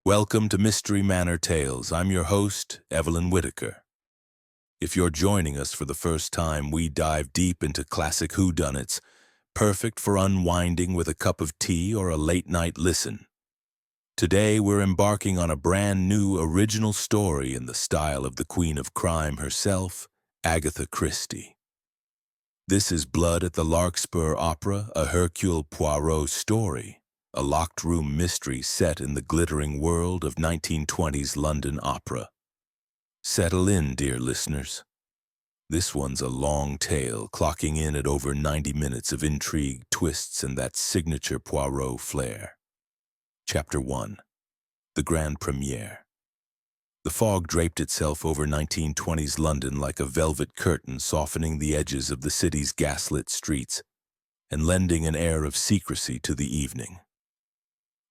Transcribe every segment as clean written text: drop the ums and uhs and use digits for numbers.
Welcome to Mystery Manor Tales. I'm your host, Evelyn Whitaker. If you're joining us for the first time, we dive deep into classic whodunits, perfect for unwinding with a cup of tea or a late-night listen. Today, we're embarking on a brand new original story in the style of the Queen of Crime herself, Agatha Christie. This is Blood at the Larkspur Opera, a Hercule Poirot story, a locked-room mystery set in the glittering world of 1920s London opera. Settle in, dear listeners. This one's a long tale, clocking in at over 90 minutes of intrigue, twists, and that signature Poirot flair. Chapter 1. The Grand Premiere. The fog draped itself over 1920s London like a velvet curtain, softening the edges of the city's gaslit streets and lending an air of secrecy to the evening.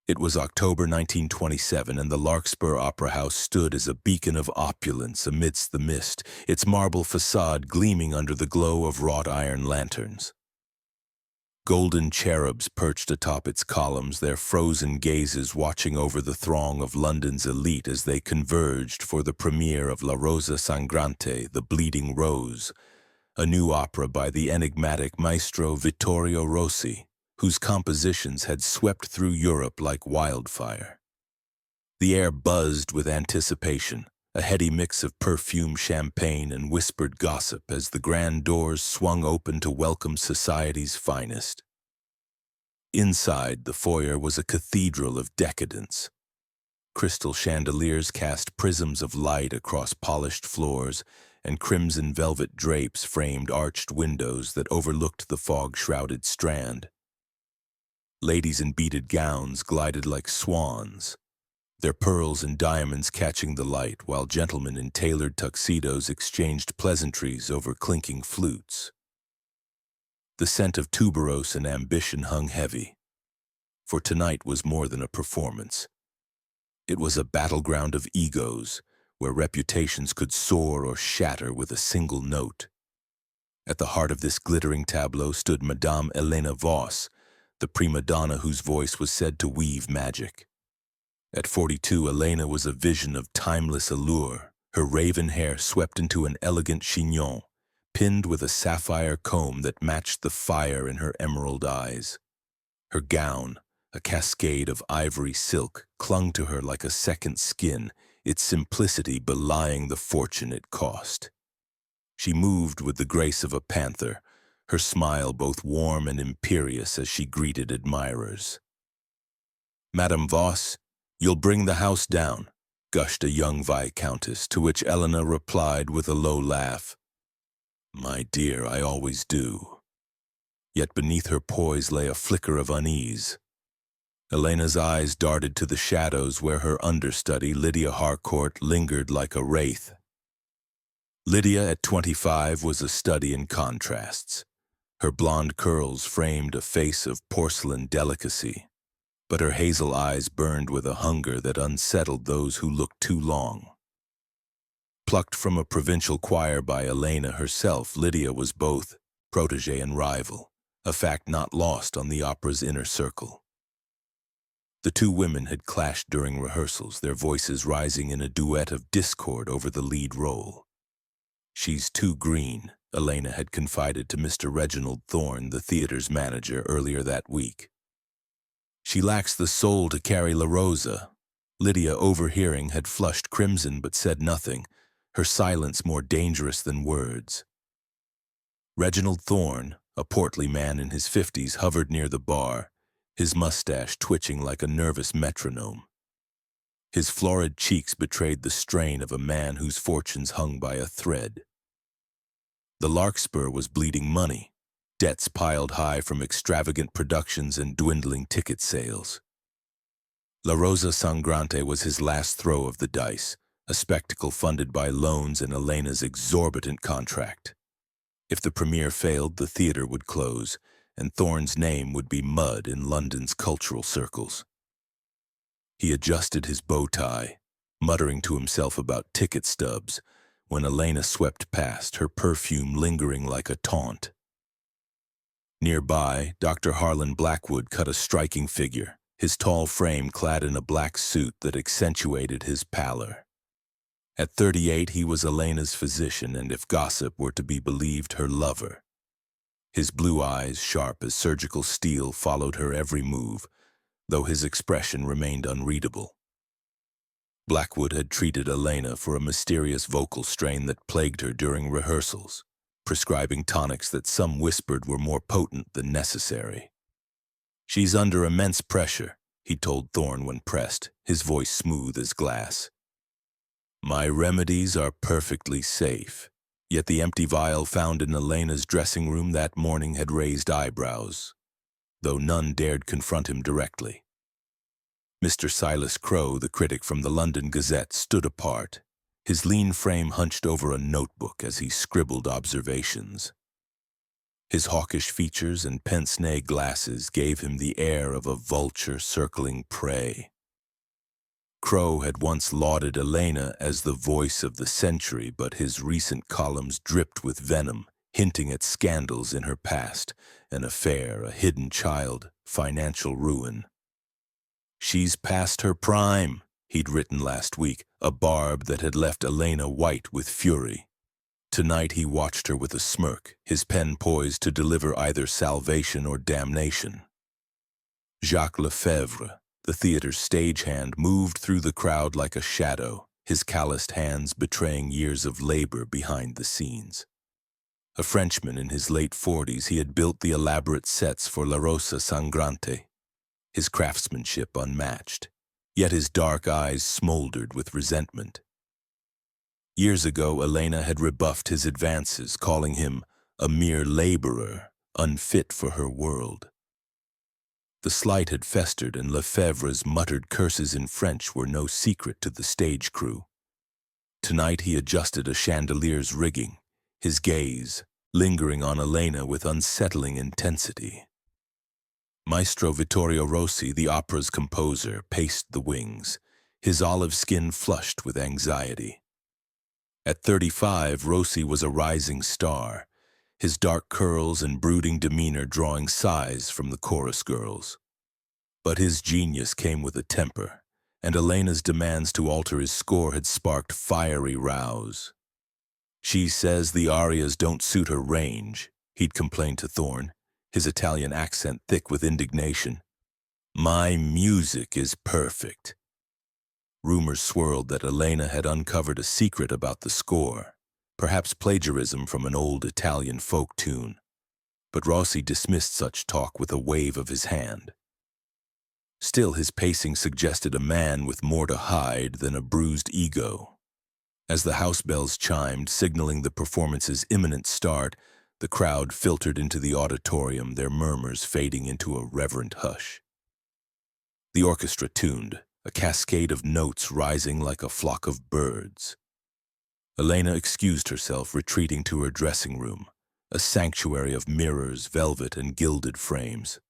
It was October 1927, and the Larkspur Opera House stood as a beacon of opulence amidst the mist, its marble facade gleaming under the glow of wrought iron lanterns. Golden cherubs perched atop its columns, their frozen gazes watching over the throng of London's elite as they converged for the premiere of La Rosa Sangrante, The Bleeding Rose, a new opera by the enigmatic maestro Vittorio Rossi, whose compositions had swept through Europe like wildfire. The air buzzed with anticipation, a heady mix of perfume, champagne, and whispered gossip as the grand doors swung open to welcome society's finest. Inside, the foyer was a cathedral of decadence. Crystal chandeliers cast prisms of light across polished floors, and crimson velvet drapes framed arched windows that overlooked the fog-shrouded Strand. Ladies in beaded gowns glided like swans, their pearls and diamonds catching the light, while gentlemen in tailored tuxedos exchanged pleasantries over clinking flutes. The scent of tuberose and ambition hung heavy, for tonight was more than a performance. It was a battleground of egos, where reputations could soar or shatter with a single note. At the heart of this glittering tableau stood Madame Elena Voss, the prima donna whose voice was said to weave magic. At 42, Elena was a vision of timeless allure, her raven hair swept into an elegant chignon, pinned with a sapphire comb that matched the fire in her emerald eyes. Her gown, a cascade of ivory silk, clung to her like a second skin, its simplicity belying the fortune it cost. She moved with the grace of a panther, her smile both warm and imperious as she greeted admirers. "Madame Voss, you'll bring the house down," gushed a young viscountess, to which Elena replied with a low laugh. "My dear, I always do." Yet beneath her poise lay a flicker of unease. Elena's eyes darted to the shadows where her understudy, Lydia Harcourt, lingered like a wraith. Lydia, at 25, was a study in contrasts. Her blonde curls framed a face of porcelain delicacy, but her hazel eyes burned with a hunger that unsettled those who looked too long. Plucked from a provincial choir by Elena herself, Lydia was both protégé and rival, a fact not lost on the opera's inner circle. The two women had clashed during rehearsals, their voices rising in a duet of discord over the lead role. "She's too green," Elena had confided to Mr. Reginald Thorne, the theater's manager, earlier that week. "She lacks the soul to carry La Rosa." Lydia, overhearing, had flushed crimson but said nothing, her silence more dangerous than words. Reginald Thorne, a portly man in his 50s, hovered near the bar, his mustache twitching like a nervous metronome. His florid cheeks betrayed the strain of a man whose fortunes hung by a thread. The Larkspur was bleeding money, debts piled high from extravagant productions and dwindling ticket sales. La Rosa Sangrante was his last throw of the dice, a spectacle funded by loans and Elena's exorbitant contract. If the premiere failed, the theater would close, and Thorne's name would be mud in London's cultural circles. He adjusted his bow tie, muttering to himself about ticket stubs, when Elena swept past, her perfume lingering like a taunt. Nearby, Dr. Harlan Blackwood cut a striking figure, his tall frame clad in a black suit that accentuated his pallor. At 38, he was Elena's physician and, if gossip were to be believed, her lover. His blue eyes, sharp as surgical steel, followed her every move, though his expression remained unreadable. Blackwood had treated Elena for a mysterious vocal strain that plagued her during rehearsals, prescribing tonics that some whispered were more potent than necessary. "She's under immense pressure," he told Thorne when pressed, his voice smooth as glass. "My remedies are perfectly safe." Yet the empty vial found in Elena's dressing room that morning had raised eyebrows, though none dared confront him directly. Mr. Silas Crowe, the critic from the London Gazette, stood apart, his lean frame hunched over a notebook as he scribbled observations. His hawkish features and pince-nez glasses gave him the air of a vulture circling prey. Crowe had once lauded Elena as the voice of the century, but his recent columns dripped with venom, hinting at scandals in her past, an affair, a hidden child, financial ruin. "She's past her prime," he'd written last week, a barb that had left Elena white with fury. Tonight he watched her with a smirk, his pen poised to deliver either salvation or damnation. Jacques Lefebvre, the theater's stagehand, moved through the crowd like a shadow, his calloused hands betraying years of labor behind the scenes. A Frenchman in his late 40s, he had built the elaborate sets for La Rosa Sangrante, his craftsmanship unmatched, yet his dark eyes smoldered with resentment. Years ago, Elena had rebuffed his advances, calling him a mere laborer, unfit for her world. The slight had festered, and Lefebvre's muttered curses in French were no secret to the stage crew. Tonight he adjusted a chandelier's rigging, his gaze lingering on Elena with unsettling intensity. Maestro Vittorio Rossi, the opera's composer, paced the wings, his olive skin flushed with anxiety. At 35, Rossi was a rising star, his dark curls and brooding demeanor drawing sighs from the chorus girls. But his genius came with a temper, and Elena's demands to alter his score had sparked fiery rows. "She says the arias don't suit her range," he'd complained to Thorne, his Italian accent thick with indignation. "My music is perfect." Rumors swirled that Elena had uncovered a secret about the score, perhaps plagiarism from an old Italian folk tune, but Rossi dismissed such talk with a wave of his hand. Still, his pacing suggested a man with more to hide than a bruised ego. As the house bells chimed, signaling the performance's imminent start, the crowd filtered into the auditorium, their murmurs fading into a reverent hush. The orchestra tuned, a cascade of notes rising like a flock of birds. Elena excused herself, retreating to her dressing room, a sanctuary of mirrors, velvet, and gilded frames.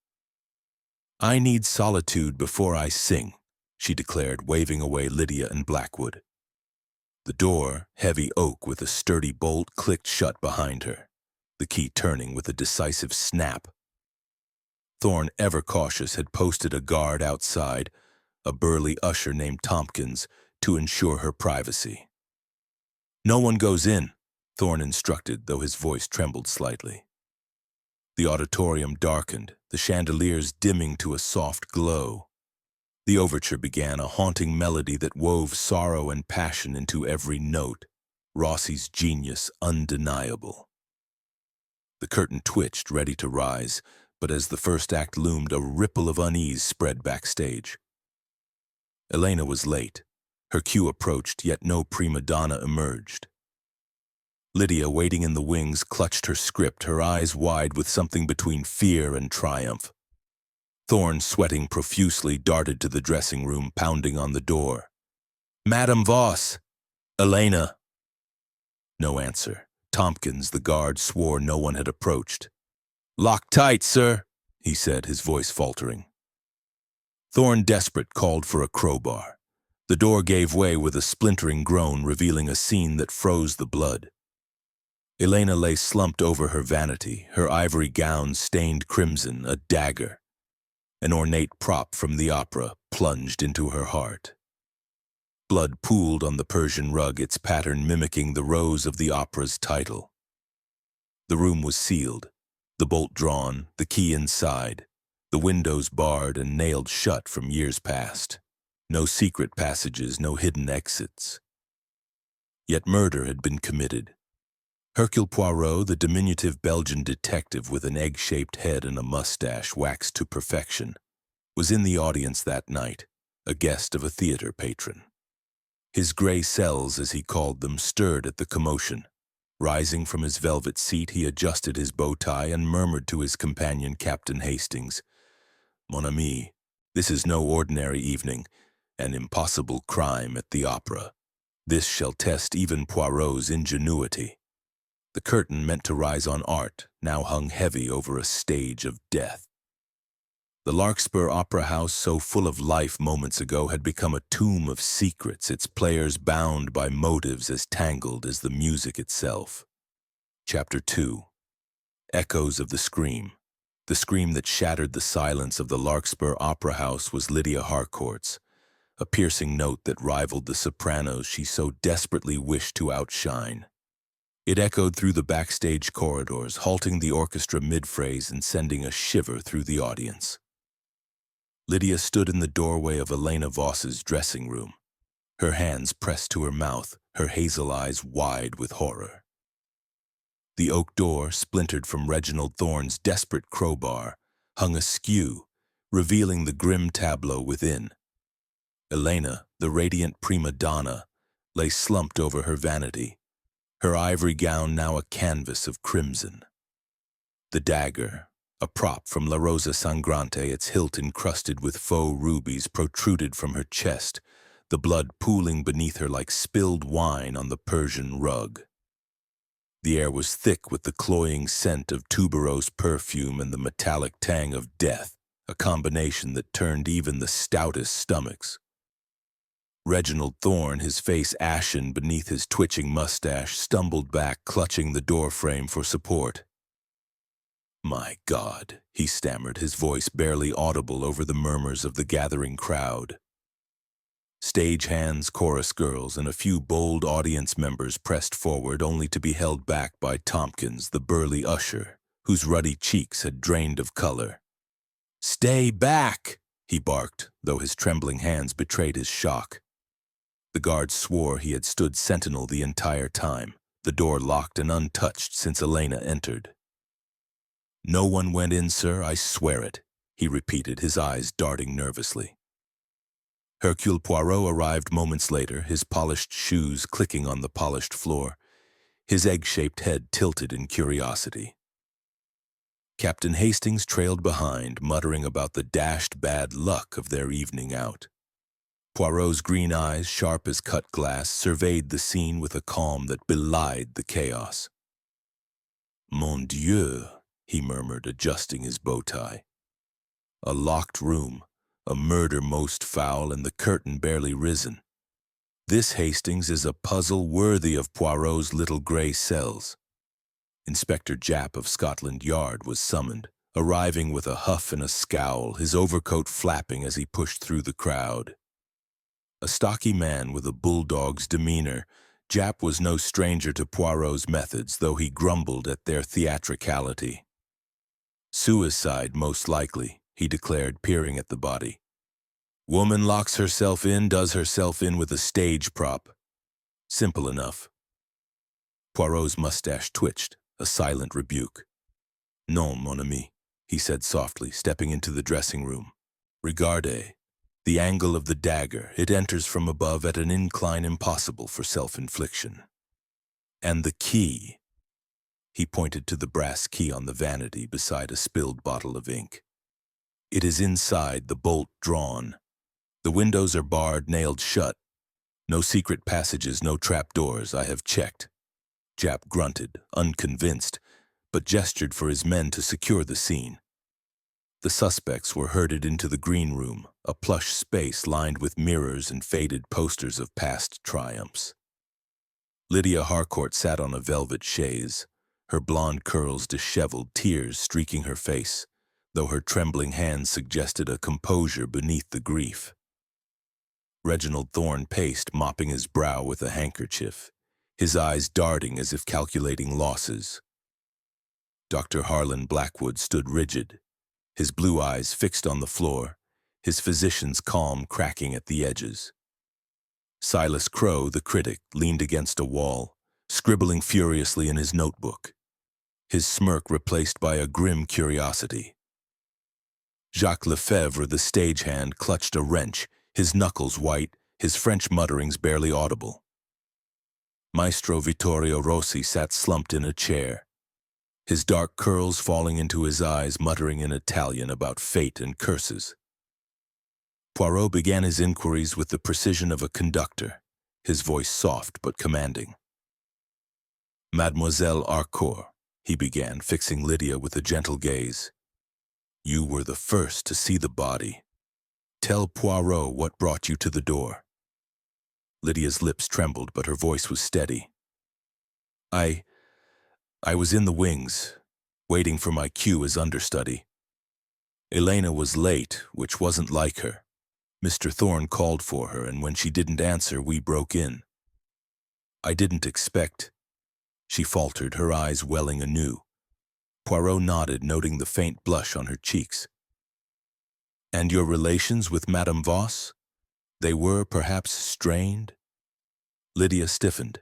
"I need solitude before I sing," she declared, waving away Lydia and Blackwood. The door, heavy oak with a sturdy bolt, clicked shut behind her, the key turning with a decisive snap. Thorne, ever cautious, had posted a guard outside, a burly usher named Tompkins, to ensure her privacy. "No one goes in," Thorne instructed, though his voice trembled slightly. The auditorium darkened, the chandeliers dimming to a soft glow. The overture began, a haunting melody that wove sorrow and passion into every note, Rossi's genius undeniable. The curtain twitched, ready to rise, but as the first act loomed, a ripple of unease spread backstage. Elena was late. Her cue approached, yet no prima donna emerged. Lydia, waiting in the wings, clutched her script, her eyes wide with something between fear and triumph. Thorne, sweating profusely, darted to the dressing room, pounding on the door. "Madame Voss! Elena!" No answer. Tompkins, the guard, swore no one had approached. "Lock tight, sir," he said, his voice faltering. Thorne, desperate, called for a crowbar. The door gave way with a splintering groan, revealing a scene that froze the blood. Elena lay slumped over her vanity, her ivory gown stained crimson, a dagger. An ornate prop from the opera plunged into her heart. Blood pooled on the Persian rug, its pattern mimicking the rose of the opera's title. The room was sealed, the bolt drawn, the key inside, the windows barred and nailed shut from years past. No secret passages, no hidden exits. Yet murder had been committed. Hercule Poirot, the diminutive Belgian detective with an egg-shaped head and a mustache waxed to perfection, was in the audience that night, a guest of a theater patron. His gray cells, as he called them, stirred at the commotion. Rising from his velvet seat, he adjusted his bow tie and murmured to his companion, Captain Hastings, "Mon ami, this is no ordinary evening, an impossible crime at the opera. This shall test even Poirot's ingenuity." The curtain meant to rise on art now hung heavy over a stage of death. The Larkspur Opera House, so full of life moments ago, had become a tomb of secrets, its players bound by motives as tangled as the music itself. Chapter 2. Echoes of the scream. The scream that shattered the silence of the Larkspur Opera House was Lydia Harcourt's, a piercing note that rivaled the sopranos she so desperately wished to outshine. It echoed through the backstage corridors, halting the orchestra mid-phrase and sending a shiver through the audience. Lydia stood in the doorway of Elena Voss's dressing room, her hands pressed to her mouth, her hazel eyes wide with horror. The oak door, splintered from Reginald Thorne's desperate crowbar, hung askew, revealing the grim tableau within. Elena, the radiant prima donna, lay slumped over her vanity, her ivory gown now a canvas of crimson. The dagger, a prop from La Rosa Sangrante, its hilt encrusted with faux rubies, protruded from her chest, the blood pooling beneath her like spilled wine on the Persian rug. The air was thick with the cloying scent of tuberose perfume and the metallic tang of death, a combination that turned even the stoutest stomachs. Reginald Thorne, his face ashen beneath his twitching mustache, stumbled back, clutching the doorframe for support. "My God," he stammered, his voice barely audible over the murmurs of the gathering crowd. Stage hands, chorus girls, and a few bold audience members pressed forward, only to be held back by Tompkins, the burly usher, whose ruddy cheeks had drained of color. "Stay back!" he barked, though his trembling hands betrayed his shock. The guard swore he had stood sentinel the entire time, the door locked and untouched since Elena entered. "No one went in, sir, I swear it," he repeated, his eyes darting nervously. Hercule Poirot arrived moments later, his polished shoes clicking on the polished floor, his egg-shaped head tilted in curiosity. Captain Hastings trailed behind, muttering about the dashed bad luck of their evening out. Poirot's green eyes, sharp as cut glass, surveyed the scene with a calm that belied the chaos. "Mon Dieu," he murmured, adjusting his bow tie. "A locked room, a murder most foul, and the curtain barely risen. This, Hastings, is a puzzle worthy of Poirot's little gray cells." Inspector Japp of Scotland Yard was summoned, arriving with a huff and a scowl, his overcoat flapping as he pushed through the crowd. A stocky man with a bulldog's demeanor, Japp was no stranger to Poirot's methods, though he grumbled at their theatricality. "Suicide, most likely," he declared, peering at the body. "Woman locks herself in, does herself in with a stage prop. Simple enough." Poirot's mustache twitched, a silent rebuke. "Non, mon ami," he said softly, stepping into the dressing room. "Regarde. The angle of the dagger, it enters from above at an incline impossible for self-infliction. And the key." He pointed to the brass key on the vanity beside a spilled bottle of ink. "It is inside, the bolt drawn. The windows are barred, nailed shut. No secret passages, no trapdoors, I have checked." Japp grunted, unconvinced, but gestured for his men to secure the scene. The suspects were herded into the green room, a plush space lined with mirrors and faded posters of past triumphs. Lydia Harcourt sat on a velvet chaise, her blonde curls disheveled, tears streaking her face, though her trembling hands suggested a composure beneath the grief. Reginald Thorne paced, mopping his brow with a handkerchief, his eyes darting as if calculating losses. Dr. Harlan Blackwood stood rigid, his blue eyes fixed on the floor, his physician's calm cracking at the edges. Silas Crowe, the critic, leaned against a wall, scribbling furiously in his notebook, his smirk replaced by a grim curiosity. Jacques Lefebvre, the stagehand, clutched a wrench, his knuckles white, his French mutterings barely audible. Maestro Vittorio Rossi sat slumped in a chair, his dark curls falling into his eyes, muttering in Italian about fate and curses. Poirot began his inquiries with the precision of a conductor, his voice soft but commanding. "Mademoiselle Harcourt," he began, fixing Lydia with a gentle gaze. "You were the first to see the body. Tell Poirot what brought you to the door." Lydia's lips trembled, but her voice was steady. I was in the wings, waiting for my cue as understudy. Elena was late, which wasn't like her. Mr. Thorne called for her, and when she didn't answer, we broke in. I didn't expect. She faltered, her eyes welling anew. Poirot nodded, noting the faint blush on her cheeks. "And your relations with Madame Voss? They were perhaps strained?" Lydia stiffened.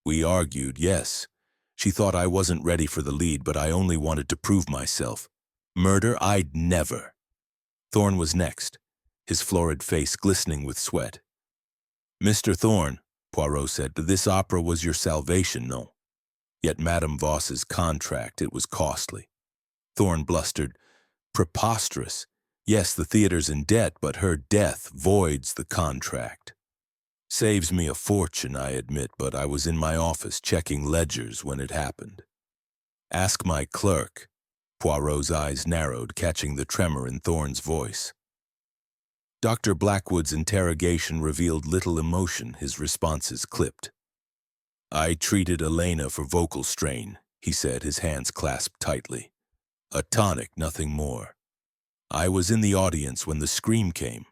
"We argued, yes. She thought I wasn't ready for the lead, but I only wanted to prove myself. Murder? I'd never." Thorne was next, his florid face glistening with sweat. "Mr. Thorne," Poirot said, "this opera was your salvation, no? Yet Madame Voss's contract, it was costly." Thorne blustered, "Preposterous. Yes, the theater's in debt, but her death voids the contract. Saves me a fortune, I admit, but I was in my office checking ledgers when it happened. Ask my clerk." Poirot's eyes narrowed, catching the tremor in Thorne's voice. Dr. Blackwood's interrogation revealed little emotion, his responses clipped. "I treated Elena for vocal strain," he said, his hands clasped tightly. "A tonic, nothing more. I was in the audience when the scream came."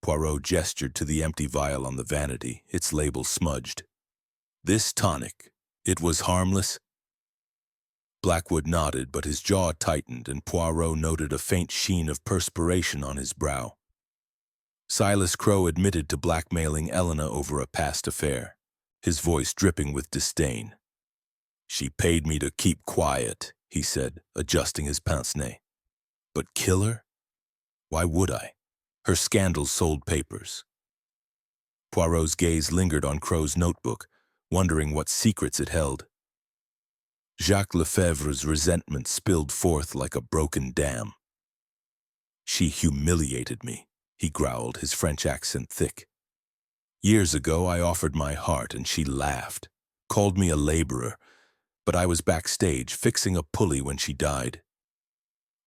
Poirot gestured to the empty vial on the vanity, its label smudged. "This tonic, it was harmless?" Blackwood nodded, but his jaw tightened, and Poirot noted a faint sheen of perspiration on his brow. Silas Crowe admitted to blackmailing Elena over a past affair, his voice dripping with disdain. "She paid me to keep quiet," he said, adjusting his pince-nez. "But kill her? Why would I? Her scandals sold papers." Poirot's gaze lingered on Crowe's notebook, wondering what secrets it held. Jacques Lefebvre's resentment spilled forth like a broken dam. "She humiliated me," he growled, his French accent thick. "Years ago I offered my heart and she laughed, called me a laborer, but I was backstage fixing a pulley when she died."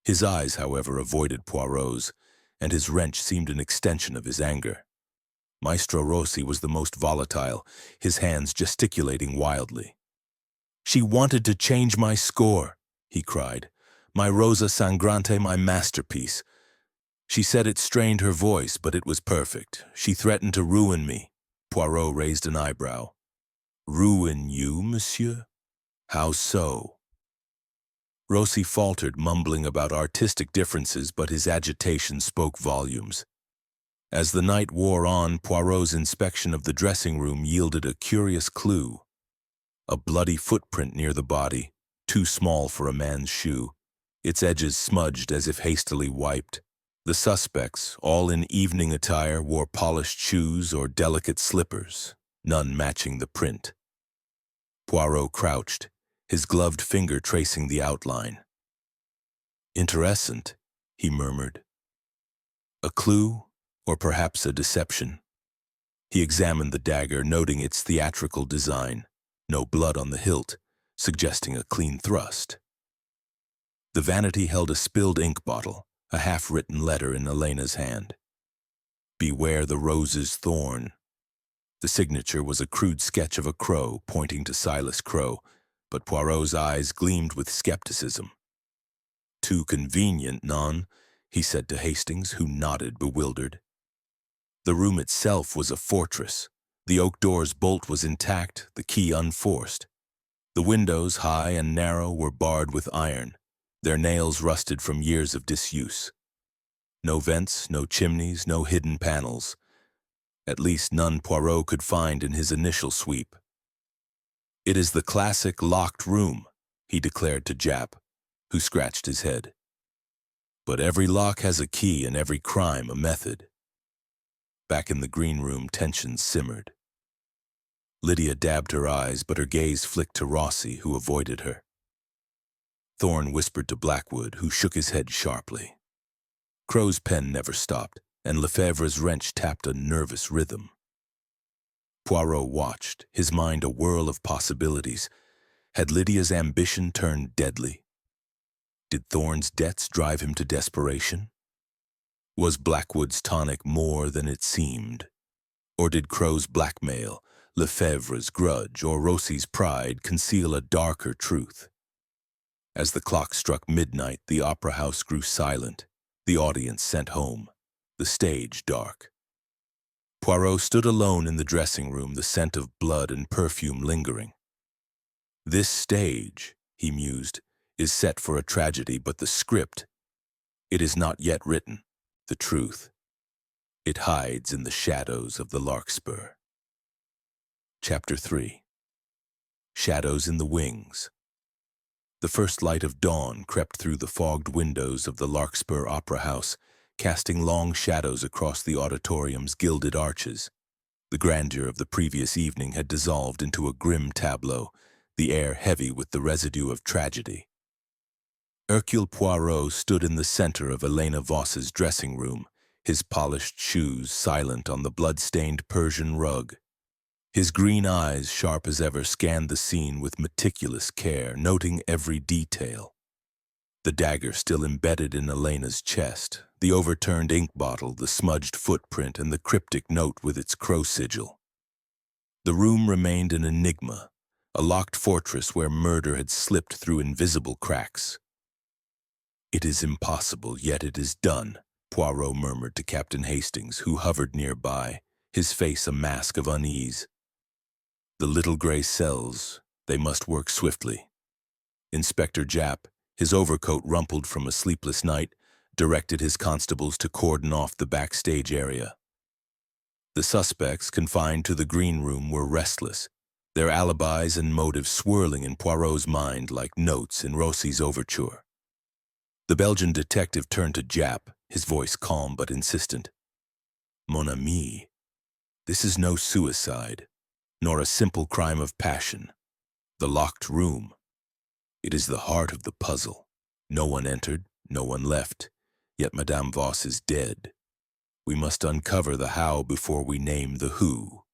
His eyes, however, avoided Poirot's, and his wrench seemed an extension of his anger. Maestro Rossi was the most volatile, his hands gesticulating wildly. "She wanted to change my score," he cried. "My Rosa Sangrante, my masterpiece. She said it strained her voice, but it was perfect. She threatened to ruin me." Poirot raised an eyebrow. "Ruin you, monsieur? How so?" Rossi faltered, mumbling about artistic differences, but his agitation spoke volumes. As the night wore on, Poirot's inspection of the dressing room yielded a curious clue. A bloody footprint near the body, too small for a man's shoe, its edges smudged as if hastily wiped. The suspects, all in evening attire, wore polished shoes or delicate slippers, none matching the print. Poirot crouched, his gloved finger tracing the outline. "Interessant," he murmured. "A clue, or perhaps a deception?" He examined the dagger, noting its theatrical design, no blood on the hilt, suggesting a clean thrust. The vanity held a spilled ink bottle, a half-written letter in Elena's hand. "Beware the rose's thorn." The signature was a crude sketch of a crow pointing to Silas Crowe, but Poirot's eyes gleamed with skepticism. Too convenient, non, he said to Hastings, who nodded bewildered. The room itself was a fortress. The oak door's bolt was intact, the key unforced. The windows, high and narrow, were barred with iron, their nails rusted from years of disuse. No vents, no chimneys, no hidden panels. At least none Poirot could find in his initial sweep. "It is the classic locked room," he declared to Jap, who scratched his head. "But every lock has a key and every crime a method." Back in the green room, tension simmered. Lydia dabbed her eyes, but her gaze flicked to Rossi, who avoided her. Thorne whispered to Blackwood, who shook his head sharply. Crow's pen never stopped, and Lefebvre's wrench tapped a nervous rhythm. Poirot watched, his mind a whirl of possibilities. Had Lydia's ambition turned deadly? Did Thorne's debts drive him to desperation? Was Blackwood's tonic more than it seemed? Or did Crow's blackmail, Lefebvre's grudge, or Rossi's pride conceal a darker truth? As the clock struck midnight, the opera house grew silent, the audience sent home, the stage dark. Poirot stood alone in the dressing room, the scent of blood and perfume lingering. "This stage," he mused, "is set for a tragedy, but the script, it is not yet written, the truth. It hides in the shadows of the Larkspur." Chapter 3. Shadows in the Wings. The first light of dawn crept through the fogged windows of the Larkspur Opera House, casting long shadows across the auditorium's gilded arches. The grandeur of the previous evening had dissolved into a grim tableau, the air heavy with the residue of tragedy. Hercule Poirot stood in the center of Elena Voss's dressing room, his polished shoes silent on the blood-stained Persian rug. His green eyes, sharp as ever, scanned the scene with meticulous care, noting every detail. The dagger still embedded in Elena's chest, the overturned ink bottle, the smudged footprint, and the cryptic note with its crow sigil. The room remained an enigma, a locked fortress where murder had slipped through invisible cracks. "It is impossible, yet it is done," Poirot murmured to Captain Hastings, who hovered nearby, his face a mask of unease. "The little gray cells, they must work swiftly." Inspector Japp, his overcoat rumpled from a sleepless night, directed his constables to cordon off the backstage area. The suspects, confined to the green room, were restless, their alibis and motives swirling in Poirot's mind like notes in Rossi's overture. The Belgian detective turned to Japp, his voice calm but insistent. "Mon ami, this is no suicide, nor a simple crime of passion. The locked room, it is the heart of the puzzle. No one entered, no one left, yet Madame Voss is dead. We must uncover the how before we name the who."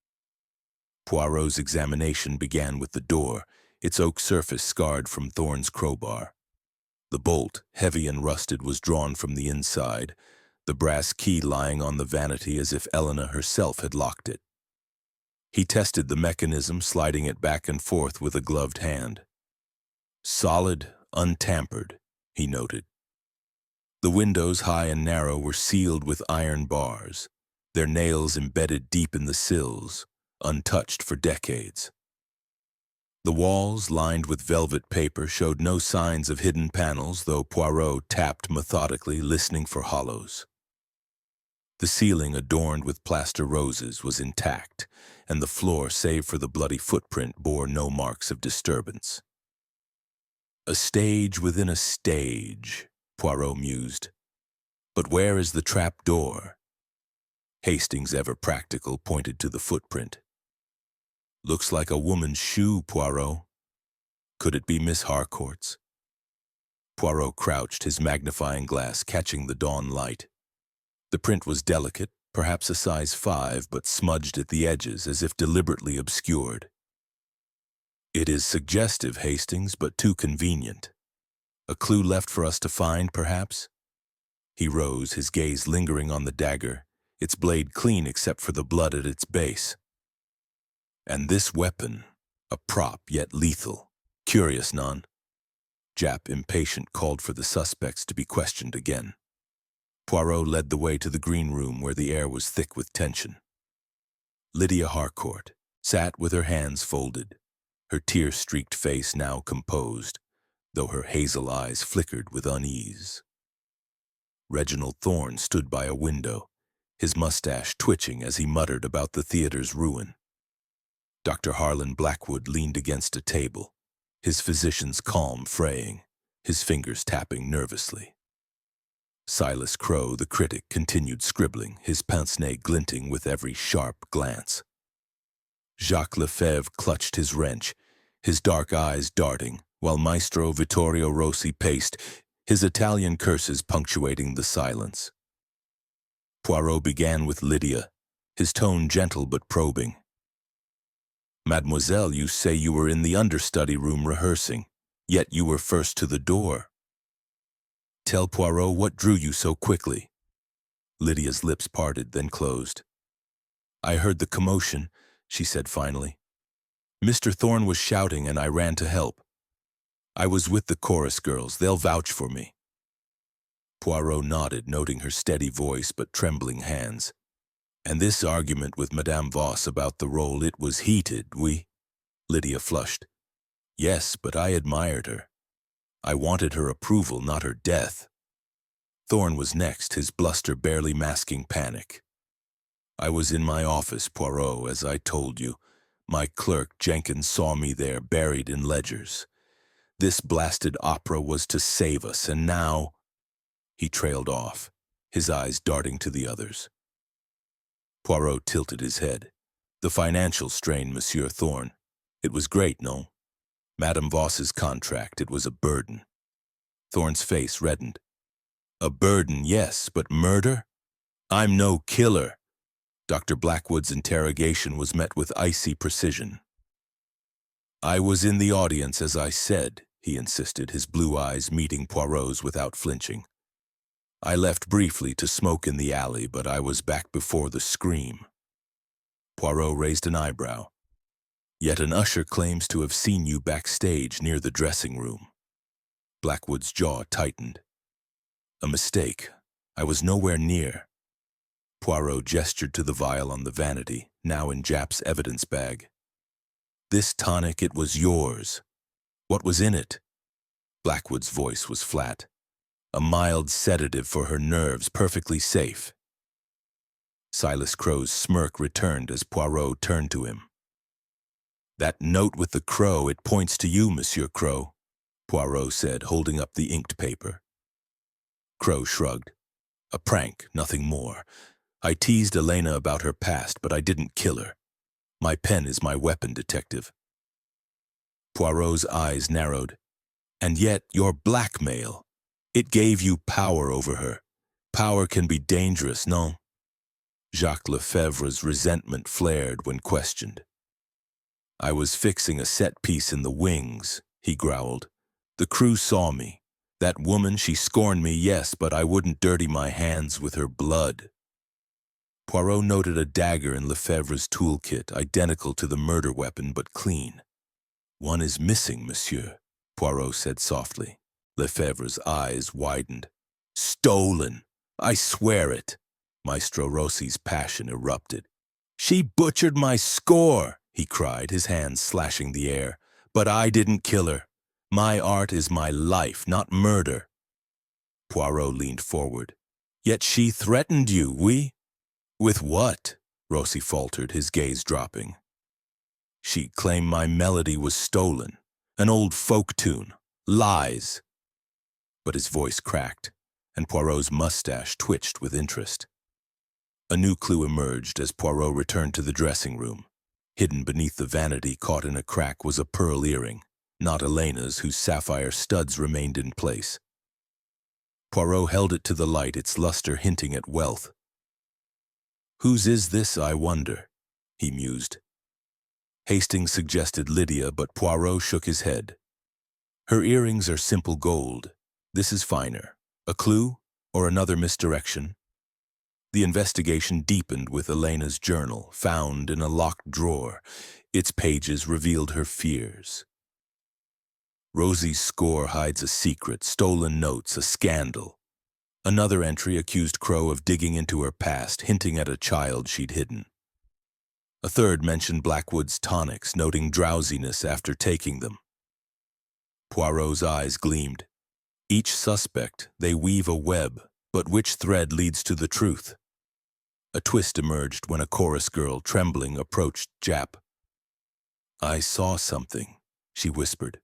Poirot's examination began with the door, its oak surface scarred from Thorne's crowbar. The bolt, heavy and rusted, was drawn from the inside, the brass key lying on the vanity as if Elena herself had locked it. He tested the mechanism, sliding it back and forth with a gloved hand. "Solid, untampered," he noted. The windows, high and narrow, were sealed with iron bars, their nails embedded deep in the sills, untouched for decades. The walls, lined with velvet paper, showed no signs of hidden panels, though Poirot tapped methodically, listening for hollows. The ceiling, adorned with plaster roses, was intact, and the floor, save for the bloody footprint, bore no marks of disturbance. "A stage within a stage," Poirot mused. "But where is the trap door?" Hastings, ever practical, pointed to the footprint. "Looks like a woman's shoe, Poirot. Could it be Miss Harcourt's?" Poirot crouched, his magnifying glass catching the dawn light. The print was delicate, perhaps a size 5, but smudged at the edges as if deliberately obscured. "It is suggestive, Hastings, but too convenient. A clue left for us to find, perhaps?" He rose, his gaze lingering on the dagger, its blade clean except for the blood at its base. "And this weapon, a prop yet lethal. Curious, non?" Japp, impatient, called for the suspects to be questioned again. Poirot led the way to the green room where the air was thick with tension. Lydia Harcourt sat with her hands folded, her tear-streaked face now composed, though her hazel eyes flickered with unease. Reginald Thorne stood by a window, his mustache twitching as he muttered about the theater's ruin. Dr. Harlan Blackwood leaned against a table, his physician's calm fraying, his fingers tapping nervously. Silas Crowe, the critic, continued scribbling, his pince-nez glinting with every sharp glance. Jacques Lefebvre clutched his wrench, his dark eyes darting, while Maestro Vittorio Rossi paced, his Italian curses punctuating the silence. Poirot began with Lydia, his tone gentle but probing. "Mademoiselle, you say you were in the understudy room rehearsing, yet you were first to the door. Tell Poirot what drew you so quickly." Lydia's lips parted, then closed. "I heard the commotion," she said finally. "Mr. Thorne was shouting and I ran to help. I was with the chorus girls. They'll vouch for me." Poirot nodded, noting her steady voice but trembling hands. "And this argument with Madame Voss about the role, it was heated, oui?" Lydia flushed. "Yes, but I admired her. I wanted her approval, not her death." Thorne was next, his bluster barely masking panic. "I was in my office, Poirot, as I told you. My clerk, Jenkins, saw me there, buried in ledgers. This blasted opera was to save us, and now—" He trailed off, his eyes darting to the others. Poirot tilted his head. "The financial strain, Monsieur Thorne. It was great, no? Madame Voss's contract, it was a burden." Thorne's face reddened. "A burden, yes, but murder? I'm no killer." Dr. Blackwood's interrogation was met with icy precision. "I was in the audience, as I said," he insisted, his blue eyes meeting Poirot's without flinching. "I left briefly to smoke in the alley, but I was back before the scream." Poirot raised an eyebrow. "Yet an usher claims to have seen you backstage near the dressing room." Blackwood's jaw tightened. "A mistake. I was nowhere near." Poirot gestured to the vial on the vanity, now in Japp's evidence bag. "This tonic, it was yours. What was in it?" Blackwood's voice was flat. "A mild sedative for her nerves, perfectly safe." Silas Crowe's smirk returned as Poirot turned to him. "That note with the crow, it points to you, Monsieur Crowe," Poirot said, holding up the inked paper. Crowe shrugged. "A prank, nothing more. I teased Elena about her past, but I didn't kill her. My pen is my weapon, detective." Poirot's eyes narrowed. "And yet, your blackmail, it gave you power over her. Power can be dangerous, no?" Jacques Lefebvre's resentment flared when questioned. "I was fixing a set piece in the wings," he growled. "The crew saw me. That woman, she scorned me, yes, but I wouldn't dirty my hands with her blood." Poirot noted a dagger in Lefebvre's toolkit, identical to the murder weapon, but clean. "One is missing, monsieur," Poirot said softly. Lefebvre's eyes widened. "Stolen! I swear it!" Maestro Rossi's passion erupted. "She butchered my score!" he cried, his hands slashing the air. "But I didn't kill her. My art is my life, not murder." Poirot leaned forward. "Yet she threatened you, oui?" "With what?" Rossi faltered, his gaze dropping. "She claimed my melody was stolen. An old folk tune. Lies." But his voice cracked, and Poirot's mustache twitched with interest. A new clue emerged as Poirot returned to the dressing room. Hidden beneath the vanity caught in a crack was a pearl earring, not Elena's, whose sapphire studs remained in place. Poirot held it to the light, its luster hinting at wealth. "Whose is this, I wonder?" he mused. Hastings suggested Lydia, but Poirot shook his head. "Her earrings are simple gold. This is finer. A clue or another misdirection?" The investigation deepened with Elena's journal, found in a locked drawer. Its pages revealed her fears. Rosie's score hides a secret, stolen notes, a scandal. Another entry accused Crow of digging into her past, hinting at a child she'd hidden. A third mentioned Blackwood's tonics, noting drowsiness after taking them. Poirot's eyes gleamed. Each suspect, they weave a web, but which thread leads to the truth? A twist emerged when a chorus girl, trembling, approached Jap. "I saw something," she whispered.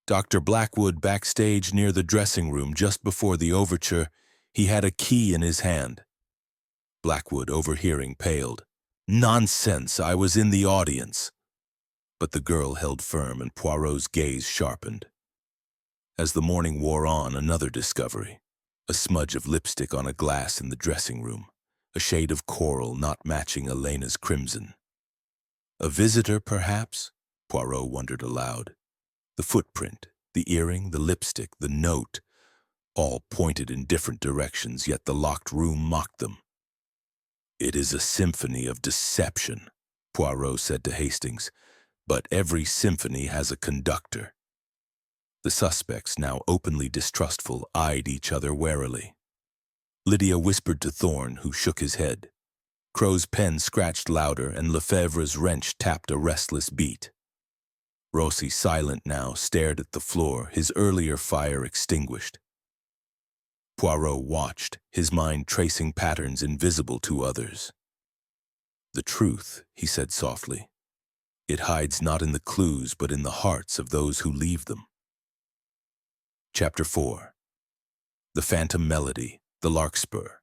Dr. Blackwood backstage near the dressing room just before the overture, he had a key in his hand. Blackwood, overhearing, paled. "Nonsense, I was in the audience." But the girl held firm and Poirot's gaze sharpened. As the morning wore on, another discovery. A smudge of lipstick on a glass in the dressing room, a shade of coral not matching Elena's crimson. A visitor, perhaps? Poirot wondered aloud. The footprint, the earring, the lipstick, the note, all pointed in different directions, yet the locked room mocked them. "It is a symphony of deception," Poirot said to Hastings, "but every symphony has a conductor." The suspects, now openly distrustful, eyed each other warily. Lydia whispered to Thorne, who shook his head. Crow's pen scratched louder, and Lefebvre's wrench tapped a restless beat. Rossi, silent now, stared at the floor, his earlier fire extinguished. Poirot watched, his mind tracing patterns invisible to others. "The truth," he said softly, "it hides not in the clues but in the hearts of those who leave them." Chapter 4. The Phantom Melody, the Larkspur.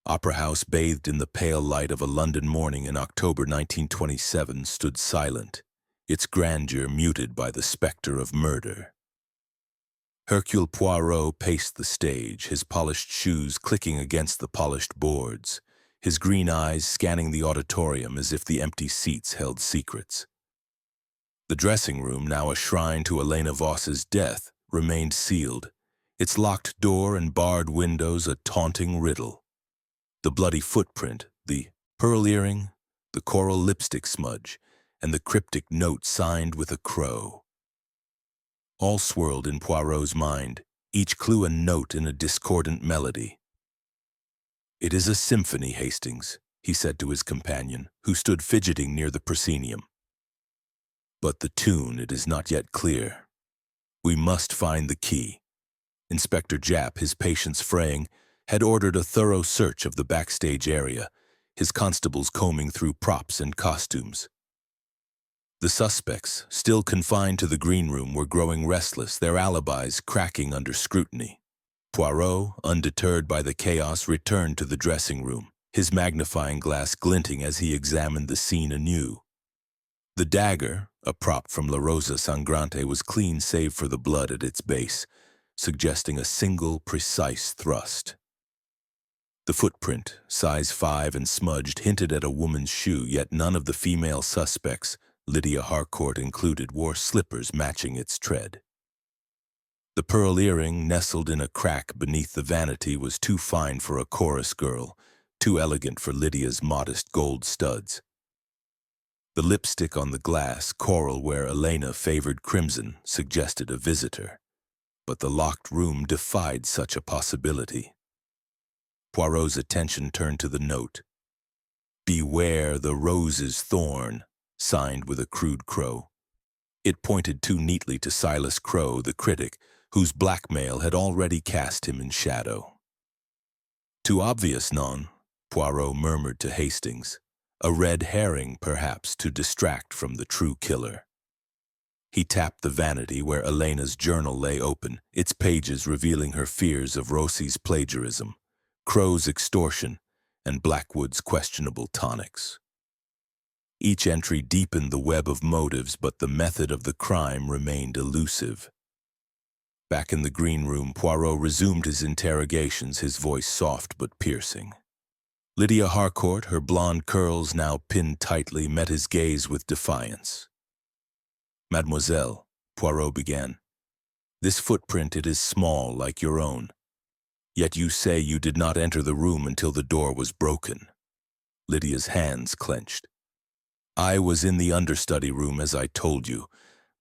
Opera House, bathed in the pale light of a London morning in October 1927, stood silent, its grandeur muted by the specter of murder. Hercule Poirot paced the stage, his polished shoes clicking against the polished boards, his green eyes scanning the auditorium as if the empty seats held secrets. The dressing room, now a shrine to Elena Voss's death, remained sealed, its locked door and barred windows a taunting riddle. The bloody footprint, the pearl earring, the coral lipstick smudge, and the cryptic note signed with a crow. All swirled in Poirot's mind, each clue a note in a discordant melody. "It is a symphony, Hastings," he said to his companion, who stood fidgeting near the proscenium. "But the tune, it is not yet clear. We must find the key." Inspector Japp, his patience fraying, had ordered a thorough search of the backstage area, his constables combing through props and costumes. The suspects, still confined to the green room, were growing restless, their alibis cracking under scrutiny. Poirot, undeterred by the chaos, returned to the dressing room, his magnifying glass glinting as he examined the scene anew. The dagger, a prop from La Rosa Sangrante, was clean save for the blood at its base, suggesting a single, precise thrust. The footprint, size 5 and smudged, hinted at a woman's shoe, yet none of the female suspects, Lydia Harcourt included, wore slippers matching its tread. The pearl earring, nestled in a crack beneath the vanity, was too fine for a chorus girl, too elegant for Lydia's modest gold studs. The lipstick on the glass, coral where Elena favored crimson, suggested a visitor, but the locked room defied such a possibility. Poirot's attention turned to the note. "Beware the rose's thorn," signed with a crude crow. It pointed too neatly to Silas Crow, the critic, whose blackmail had already cast him in shadow. "Too obvious, non?" Poirot murmured to Hastings. "A red herring, perhaps, to distract from the true killer." He tapped the vanity where Elena's journal lay open, its pages revealing her fears of Rossi's plagiarism, Crow's extortion, and Blackwood's questionable tonics. Each entry deepened the web of motives, but the method of the crime remained elusive. Back in the green room, Poirot resumed his interrogations, his voice soft but piercing. Lydia Harcourt, her blonde curls now pinned tightly, met his gaze with defiance. "Mademoiselle," Poirot began, "this footprint, it is small, like your own. Yet you say you did not enter the room until the door was broken." Lydia's hands clenched. "I was in the understudy room, as I told you.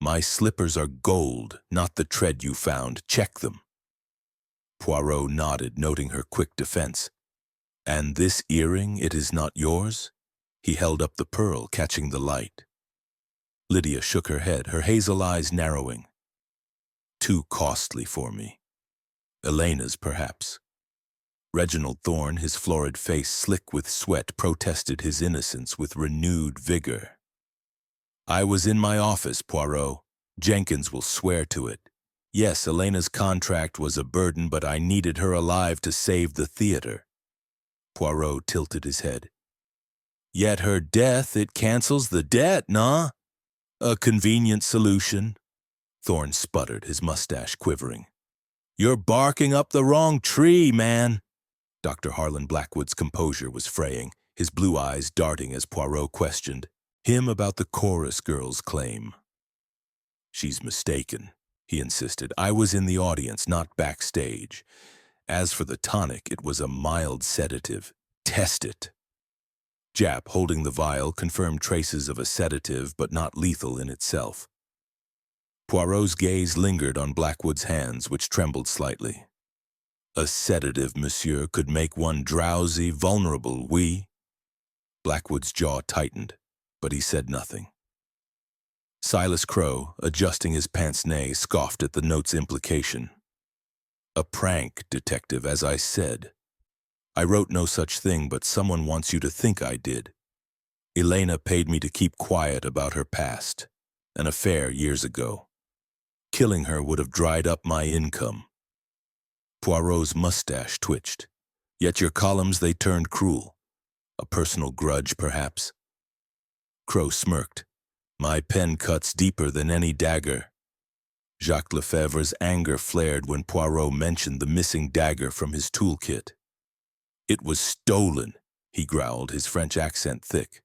My slippers are gold, not the tread you found. Check them. Poirot nodded, noting her quick defense. And this earring, it is not yours? He held up the pearl, catching the light. Lydia shook her head, her hazel eyes narrowing. Too costly for me. Elena's, perhaps. Reginald Thorne, his florid face slick with sweat, protested his innocence with renewed vigor. I was in my office, Poirot. Jenkins will swear to it. Yes, Elena's contract was a burden, but I needed her alive to save the theater. Poirot tilted his head. Yet her death, it cancels the debt, nah? A convenient solution. Thorne sputtered, his mustache quivering. You're barking up the wrong tree, man. Dr. Harlan Blackwood's composure was fraying, his blue eyes darting as Poirot questioned him about the chorus girl's claim. She's mistaken, he insisted. I was in the audience, not backstage. As for the tonic, it was a mild sedative. Test it. Japp, holding the vial, confirmed traces of a sedative, but not lethal in itself. Poirot's gaze lingered on Blackwood's hands, which trembled slightly. A sedative, monsieur, could make one drowsy, vulnerable, oui? Blackwood's jaw tightened, but he said nothing. Silas Crowe, adjusting his pince-nez, scoffed at the note's implication. A prank, detective, as I said. I wrote no such thing, but someone wants you to think I did. Elena paid me to keep quiet about her past, an affair years ago. Killing her would have dried up my income. Poirot's mustache twitched. Yet your columns, they turned cruel. A personal grudge, perhaps? Crowe smirked. My pen cuts deeper than any dagger. Jacques Lefebvre's anger flared when Poirot mentioned the missing dagger from his toolkit. It was stolen, he growled, his French accent thick.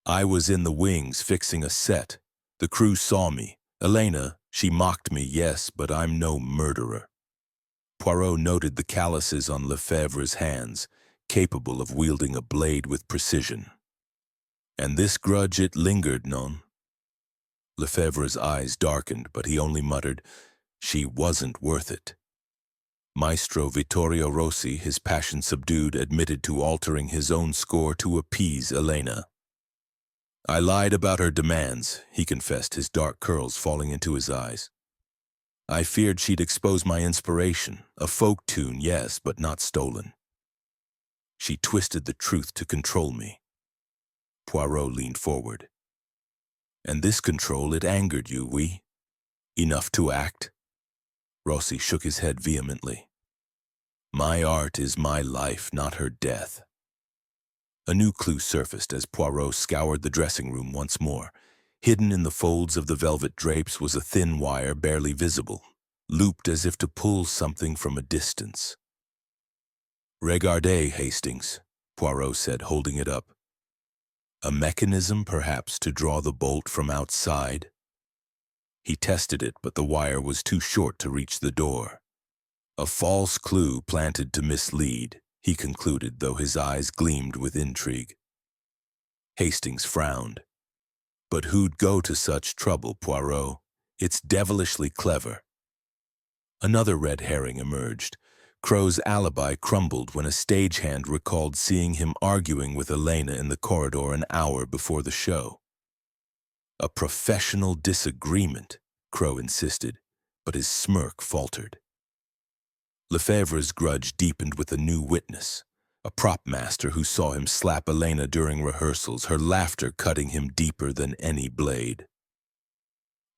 I was in the wings fixing a set. The crew saw me. Elena, she mocked me, yes, but I'm no murderer. Poirot noted the calluses on Lefebvre's hands, capable of wielding a blade with precision. And this grudge, it lingered, non? Lefebvre's eyes darkened, but he only muttered, she wasn't worth it. Maestro Vittorio Rossi, his passion subdued, admitted to altering his own score to appease Elena. I lied about her demands, he confessed, his dark curls falling into his eyes. I feared she'd expose my inspiration, a folk tune, yes, but not stolen. She twisted the truth to control me. Poirot leaned forward. And this control, it angered you, oui? Enough to act? Rossi shook his head vehemently. My art is my life, not her death. A new clue surfaced as Poirot scoured the dressing room once more. Hidden in the folds of the velvet drapes was a thin wire barely visible, looped as if to pull something from a distance. Regardez, Hastings, Poirot said, holding it up. A mechanism, perhaps, to draw the bolt from outside? He tested it, but the wire was too short to reach the door. A false clue planted to mislead, he concluded, though his eyes gleamed with intrigue. Hastings frowned. But who'd go to such trouble, Poirot? It's devilishly clever. Another red herring emerged. Crowe's alibi crumbled when a stagehand recalled seeing him arguing with Elena in the corridor an hour before the show. A professional disagreement, Crowe insisted, but his smirk faltered. Lefebvre's grudge deepened with a new witness, a prop master who saw him slap Elena during rehearsals, her laughter cutting him deeper than any blade.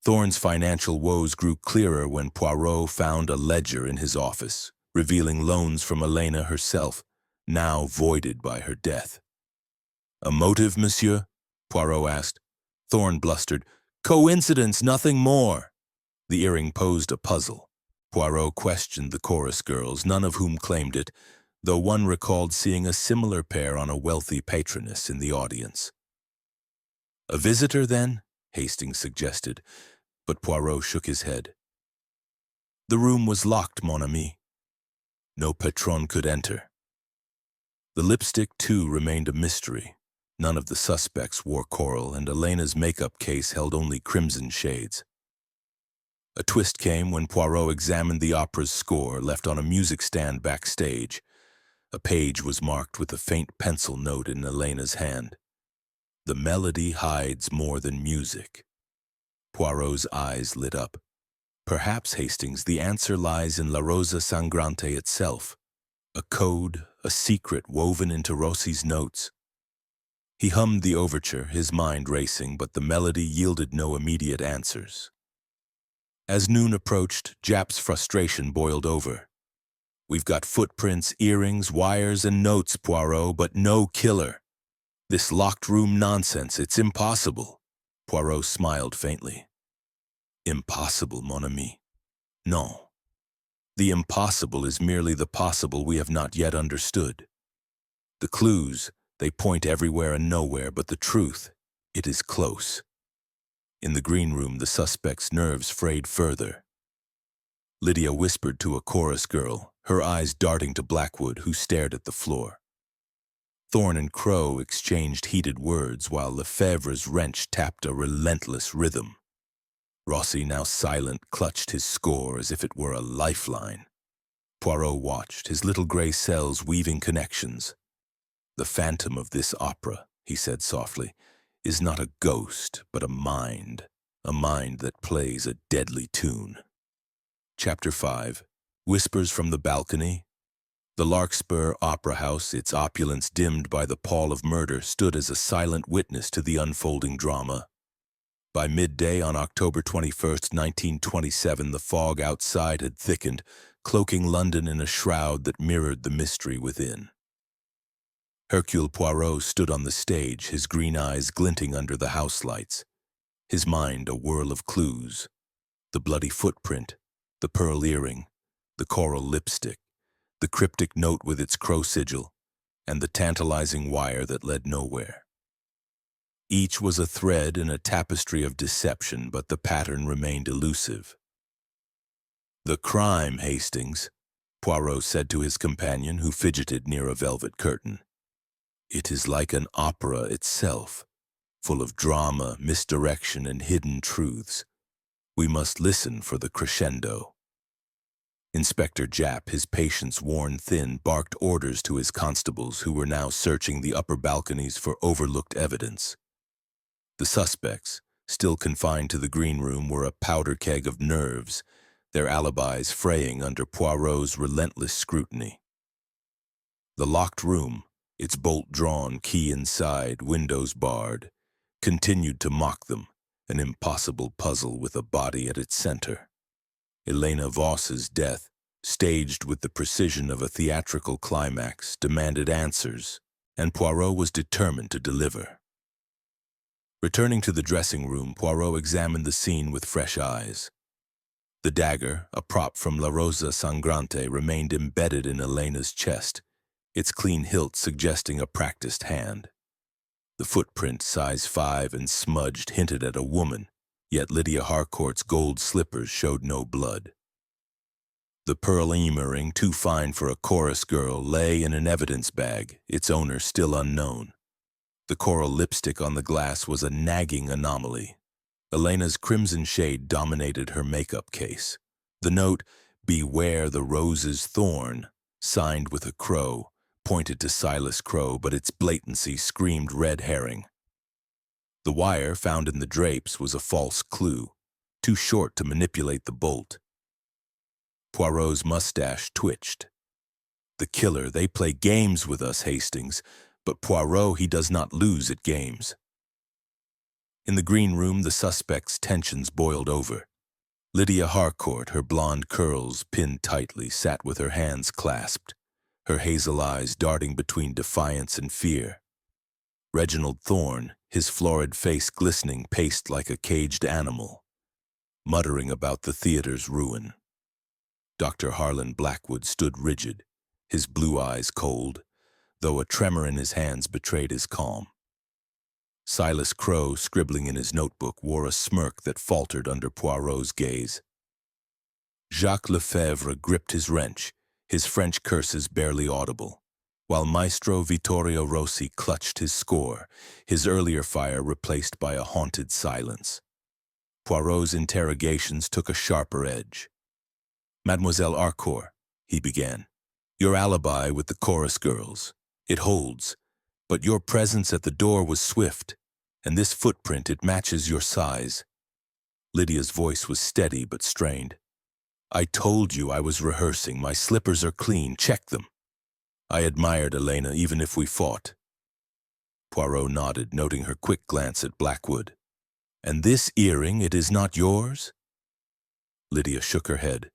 Thorne's financial woes grew clearer when Poirot found a ledger in his office, revealing loans from Elena herself, now voided by her death. A motive, monsieur? Poirot asked. Thorne blustered. Coincidence, nothing more. The earring posed a puzzle. Poirot questioned the chorus girls, none of whom claimed it, though one recalled seeing a similar pair on a wealthy patroness in the audience. A visitor, then? Hastings suggested, but Poirot shook his head. The room was locked, mon ami. No patron could enter. The lipstick, too, remained a mystery. None of the suspects wore coral, and Elena's makeup case held only crimson shades. A twist came when Poirot examined the opera's score left on a music stand backstage. A page was marked with a faint pencil note in Elena's hand. "The melody hides more than music." Poirot's eyes lit up. "Perhaps, Hastings, the answer lies in La Rosa Sangrante itself. A code, a secret woven into Rossi's notes." He hummed the overture, his mind racing, but the melody yielded no immediate answers. As noon approached, Jap's frustration boiled over. "We've got footprints, earrings, wires, and notes, Poirot, but no killer. This locked room nonsense, it's impossible." Poirot smiled faintly. "Impossible, mon ami. No. The impossible is merely the possible we have not yet understood. The clues, they point everywhere and nowhere, but the truth, it is close." In the green room, the suspect's nerves frayed further. Lydia whispered to a chorus girl, her eyes darting to Blackwood, who stared at the floor. Thorne and Crow exchanged heated words while Lefebvre's wrench tapped a relentless rhythm. Rossi, now silent, clutched his score as if it were a lifeline. Poirot watched, his little gray cells weaving connections. "The phantom of this opera," he said softly, "is not a ghost, but a mind that plays a deadly tune." Chapter 5. Whispers from the Balcony. The Larkspur Opera House, its opulence dimmed by the pall of murder, stood as a silent witness to the unfolding drama. By midday on October 21st, 1927, the fog outside had thickened, cloaking London in a shroud that mirrored the mystery within. Hercule Poirot stood on the stage, his green eyes glinting under the house lights. His mind a whirl of clues. The bloody footprint, the pearl earring, the coral lipstick, the cryptic note with its crow sigil, and the tantalizing wire that led nowhere. Each was a thread in a tapestry of deception, but the pattern remained elusive. "The crime, Hastings," Poirot said to his companion, who fidgeted near a velvet curtain. "It is like an opera itself, full of drama, misdirection, and hidden truths. We must listen for the crescendo." Inspector Japp, his patience worn thin, barked orders to his constables, who were now searching the upper balconies for overlooked evidence. The suspects, still confined to the green room, were a powder keg of nerves, their alibis fraying under Poirot's relentless scrutiny. The locked room, its bolt drawn, key inside, windows barred, continued to mock them, an impossible puzzle with a body at its center. Elena Voss's death, staged with the precision of a theatrical climax, demanded answers, and Poirot was determined to deliver. Returning to the dressing room, Poirot examined the scene with fresh eyes. The dagger, a prop from La Rosa Sangrante, remained embedded in Elena's chest, its clean hilt suggesting a practiced hand. The footprint, size 5 and smudged, hinted at a woman, yet Lydia Harcourt's gold slippers showed no blood. The pearl earring, too fine for a chorus girl, lay in an evidence bag, its owner still unknown. The coral lipstick on the glass was a nagging anomaly. Elena's crimson shade dominated her makeup case. The note, "Beware the rose's thorn," signed with a crow, pointed to Silas Crow, but its blatancy screamed red herring. The wire found in the drapes was a false clue, too short to manipulate the bolt. Poirot's mustache twitched. "The killer, they play games with us, Hastings, but Poirot, he does not lose at games." In the green room, the suspect's tensions boiled over. Lydia Harcourt, her blonde curls pinned tightly, sat with her hands clasped, her hazel eyes darting between defiance and fear. Reginald Thorne, his florid face glistening, paced like a caged animal, muttering about the theater's ruin. Dr. Harlan Blackwood stood rigid, his blue eyes cold, though a tremor in his hands betrayed his calm. Silas Crow, scribbling in his notebook, wore a smirk that faltered under Poirot's gaze. Jacques Lefebvre gripped his wrench, his French curses barely audible. while Maestro Vittorio Rossi clutched his score, his earlier fire replaced by a haunted silence. Poirot's interrogations took a sharper edge. "Mademoiselle Harcourt," he began, "your alibi with the chorus girls. It holds, but your presence at the door was swift, and this footprint, it matches your size." Lydia's voice was steady but strained. "I told you I was rehearsing. My slippers are clean. Check them. I admired Elena even if we fought." Poirot nodded, noting her quick glance at Blackwood. "And this earring, it is not yours?" Lydia shook her head.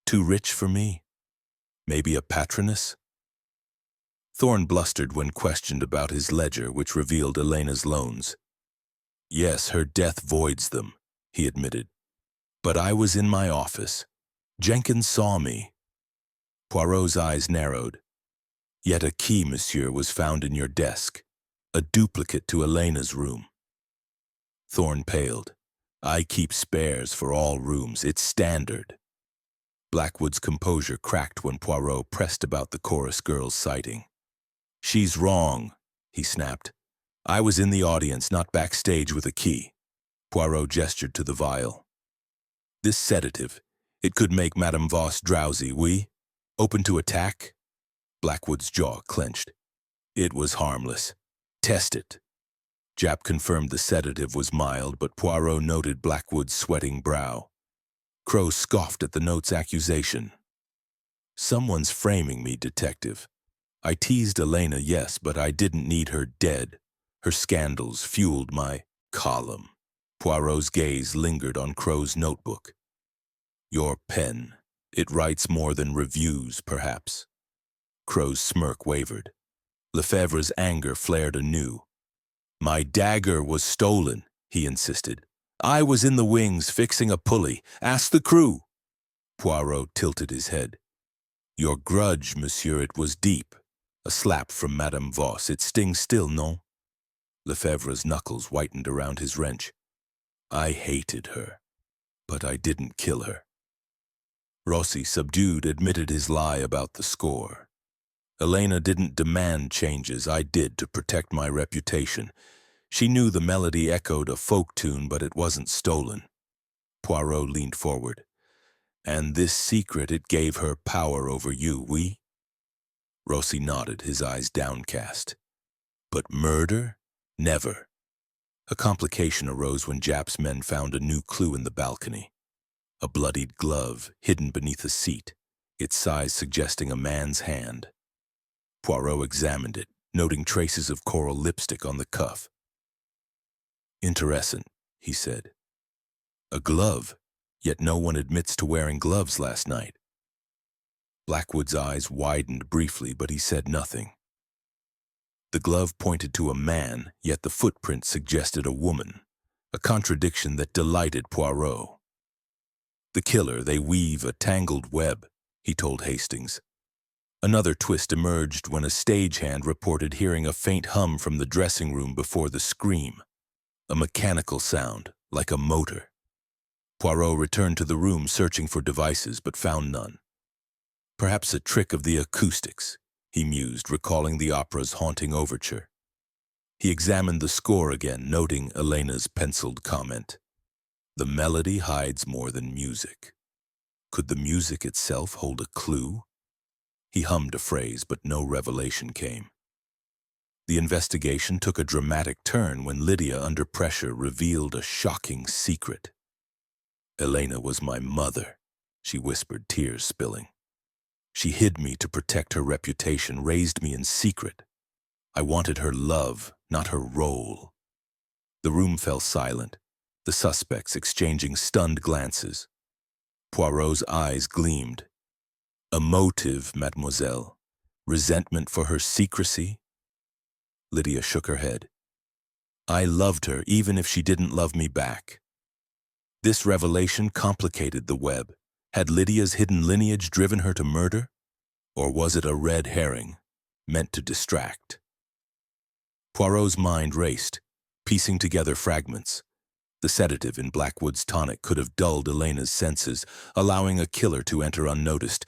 "Too rich for me? Maybe a patroness?" Thorne blustered when questioned about his ledger, which revealed Elena's loans. "Yes, her death voids them," he admitted. "But I was in my office. Jenkins saw me." Poirot's eyes narrowed. "Yet a key, monsieur, was found in your desk, a duplicate to Elena's room." Thorne paled. "I keep spares for all rooms. It's standard." Blackwood's composure cracked when Poirot pressed about the chorus girl's sighting. "She's wrong," he snapped. "I was in the audience, not backstage with a key." Poirot gestured to the vial. "This sedative, it could make Madame Voss drowsy, oui? Open to attack?" Blackwood's jaw clenched. "It was harmless. Test it." Japp confirmed the sedative was mild, but Poirot noted Blackwood's sweating brow. Crowe scoffed at the note's accusation. "Someone's framing me, detective. I teased Elena, yes, but I didn't need her dead. Her scandals fueled my column." Poirot's gaze lingered on Crowe's notebook. "Your pen. It writes more than reviews, perhaps." Crowe's smirk wavered. Lefebvre's anger flared anew. "My dagger was stolen," he insisted. "I was in the wings fixing a pulley. Ask the crew." Poirot tilted his head. "Your grudge, monsieur, it was deep. A slap from Madame Voss. It stings still, non?" Lefebvre's knuckles whitened around his wrench. "I hated her, but I didn't kill her." Rossi, subdued, admitted his lie about the score. "Elena didn't demand changes. I did to protect my reputation. She knew the melody echoed a folk tune, but it wasn't stolen." Poirot leaned forward. "And this secret, it gave her power over you, oui?" Rossi nodded, his eyes downcast. "But murder? Never." A complication arose when Japp's men found a new clue in the balcony. A bloodied glove hidden beneath a seat, its size suggesting a man's hand. Poirot examined it, noting traces of coral lipstick on the cuff. "Interesting," he said. "A glove, yet no one admits to wearing gloves last night." Blackwood's eyes widened briefly, but he said nothing. The glove pointed to a man, yet the footprint suggested a woman, a contradiction that delighted Poirot. "The killer, they weave a tangled web," he told Hastings. Another twist emerged when a stagehand reported hearing a faint hum from the dressing room before the scream, a mechanical sound, like a motor. Poirot returned to the room searching for devices, but found none. "Perhaps a trick of the acoustics," he mused, recalling the opera's haunting overture. He examined the score again, noting Elena's penciled comment. "The melody hides more than music." Could the music itself hold a clue? He hummed a phrase, but no revelation came. The investigation took a dramatic turn when Lydia, under pressure, revealed a shocking secret. "Elena was my mother," she whispered, tears spilling. "She hid me to protect her reputation, raised me in secret. I wanted her love, not her role." The room fell silent, the suspects exchanging stunned glances. Poirot's eyes gleamed. "A motive, mademoiselle? Resentment for her secrecy?" Lydia shook her head. "I loved her even if she didn't love me back." This revelation complicated the web. Had Lydia's hidden lineage driven her to murder? Or was it a red herring, meant to distract? Poirot's mind raced, piecing together fragments. The sedative in Blackwood's tonic could have dulled Elena's senses, allowing a killer to enter unnoticed.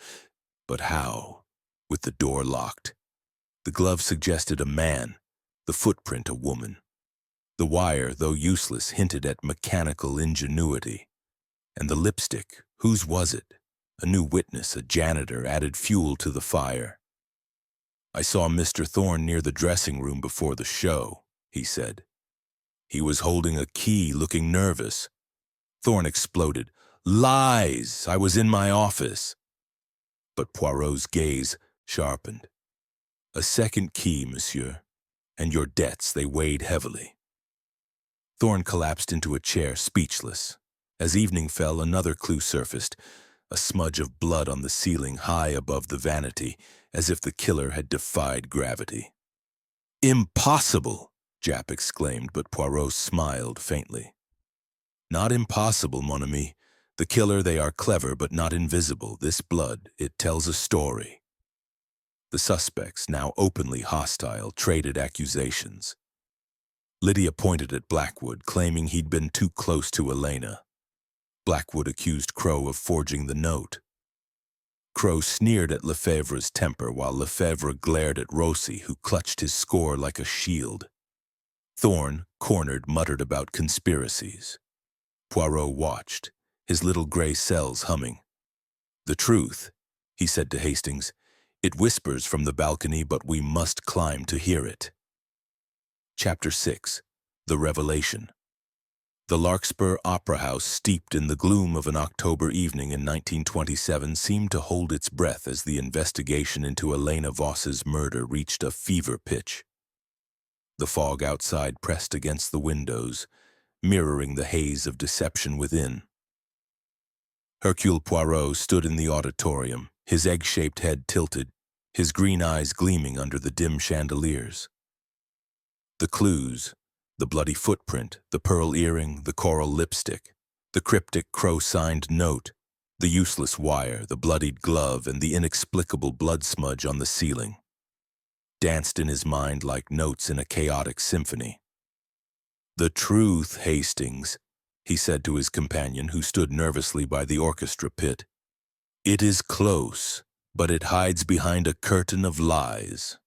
But how? With the door locked. The glove suggested a man, the footprint a woman. The wire, though useless, hinted at mechanical ingenuity. And the lipstick, whose was it? A new witness, a janitor, added fuel to the fire. "I saw Mr. Thorne near the dressing room before the show," he said. "He was holding a key, looking nervous." Thorne exploded. "Lies! I was in my office." But Poirot's gaze sharpened. "A second key, monsieur, and your debts, they weighed heavily." Thorne collapsed into a chair, speechless. As evening fell, another clue surfaced, a smudge of blood on the ceiling high above the vanity, as if the killer had defied gravity. "Impossible!" Japp exclaimed, but Poirot smiled faintly. "Not impossible, mon ami. The killer, they are clever but not invisible. This blood, it tells a story." The suspects, now openly hostile, traded accusations. Lydia pointed at Blackwood, claiming he'd been too close to Elena. Blackwood accused Crow of forging the note. Crow sneered at Lefebvre's temper, while Lefebvre glared at Rossi, who clutched his score like a shield. Thorne, cornered, muttered about conspiracies. Poirot watched, his little gray cells humming. "The truth," he said to Hastings, "it whispers from the balcony, but we must climb to hear it." Chapter 6. The Revelation. The Larkspur Opera House, steeped in the gloom of an October evening in 1927, seemed to hold its breath as the investigation into Elena Voss's murder reached a fever pitch. The fog outside pressed against the windows, mirroring the haze of deception within. Hercule Poirot stood in the auditorium, his egg-shaped head tilted, his green eyes gleaming under the dim chandeliers. The clues, the bloody footprint, the pearl earring, the coral lipstick, the cryptic Crow-signed note, the useless wire, the bloodied glove, and the inexplicable blood smudge on the ceiling, danced in his mind like notes in a chaotic symphony. "The truth, Hastings," he said to his companion, who stood nervously by the orchestra pit. "It is close, but it hides behind a curtain of lies.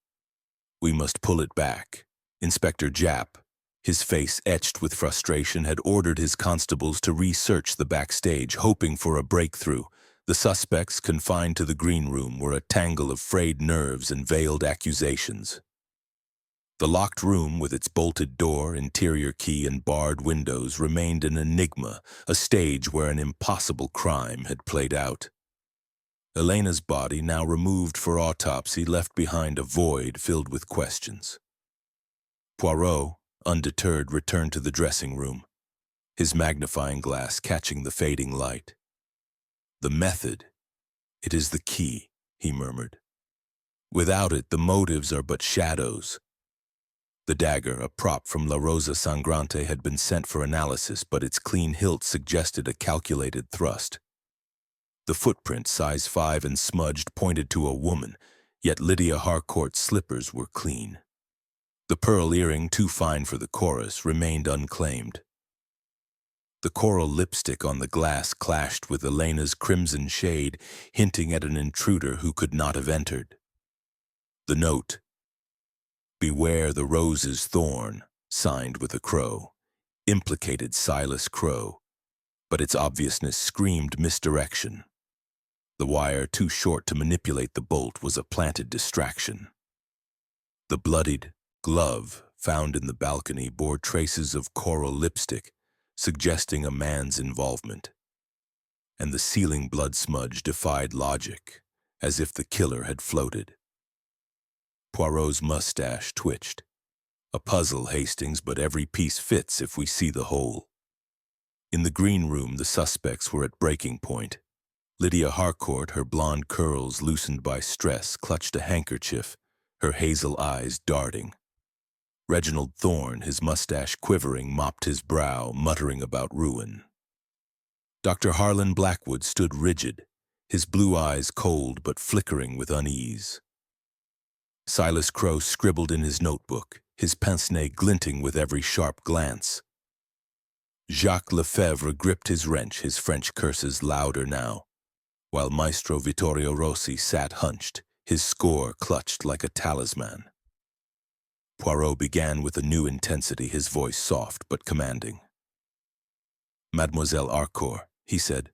We must pull it back." Inspector Japp, his face etched with frustration, had ordered his constables to research the backstage, hoping for a breakthrough. The suspects, confined to the green room, were a tangle of frayed nerves and veiled accusations. The locked room, with its bolted door, interior key, and barred windows, remained an enigma, a stage where an impossible crime had played out. Elena's body, now removed for autopsy, left behind a void filled with questions. Poirot, undeterred, returned to the dressing room, his magnifying glass catching the fading light. "The method, it is the key," he murmured. "Without it, the motives are but shadows." The dagger, a prop from La Rosa Sangrante, had been sent for analysis, but its clean hilt suggested a calculated thrust. The footprint, size 5 and smudged, pointed to a woman, yet Lydia Harcourt's slippers were clean. The pearl earring, too fine for the chorus, remained unclaimed. The coral lipstick on the glass clashed with Elena's crimson shade, hinting at an intruder who could not have entered. The note, "Beware the rose's thorn," signed with a crow, implicated Silas Crow, but its obviousness screamed misdirection. The wire, too short to manipulate the bolt, was a planted distraction. The bloodied glove found in the balcony bore traces of coral lipstick, suggesting a man's involvement. And the ceiling blood smudge defied logic, as if the killer had floated. Poirot's mustache twitched. "A puzzle, Hastings, but every piece fits if we see the whole." In the green room, the suspects were at breaking point. Lydia Harcourt, her blonde curls loosened by stress, clutched a handkerchief, her hazel eyes darting. Reginald Thorne, his mustache quivering, mopped his brow, muttering about ruin. Dr. Harlan Blackwood stood rigid, his blue eyes cold but flickering with unease. Silas Crow scribbled in his notebook, his pince-nez glinting with every sharp glance. Jacques Lefebvre gripped his wrench, his French curses louder now, while Maestro Vittorio Rossi sat hunched, his score clutched like a talisman. Poirot began with a new intensity, his voice soft but commanding. "Mademoiselle Harcourt," he said,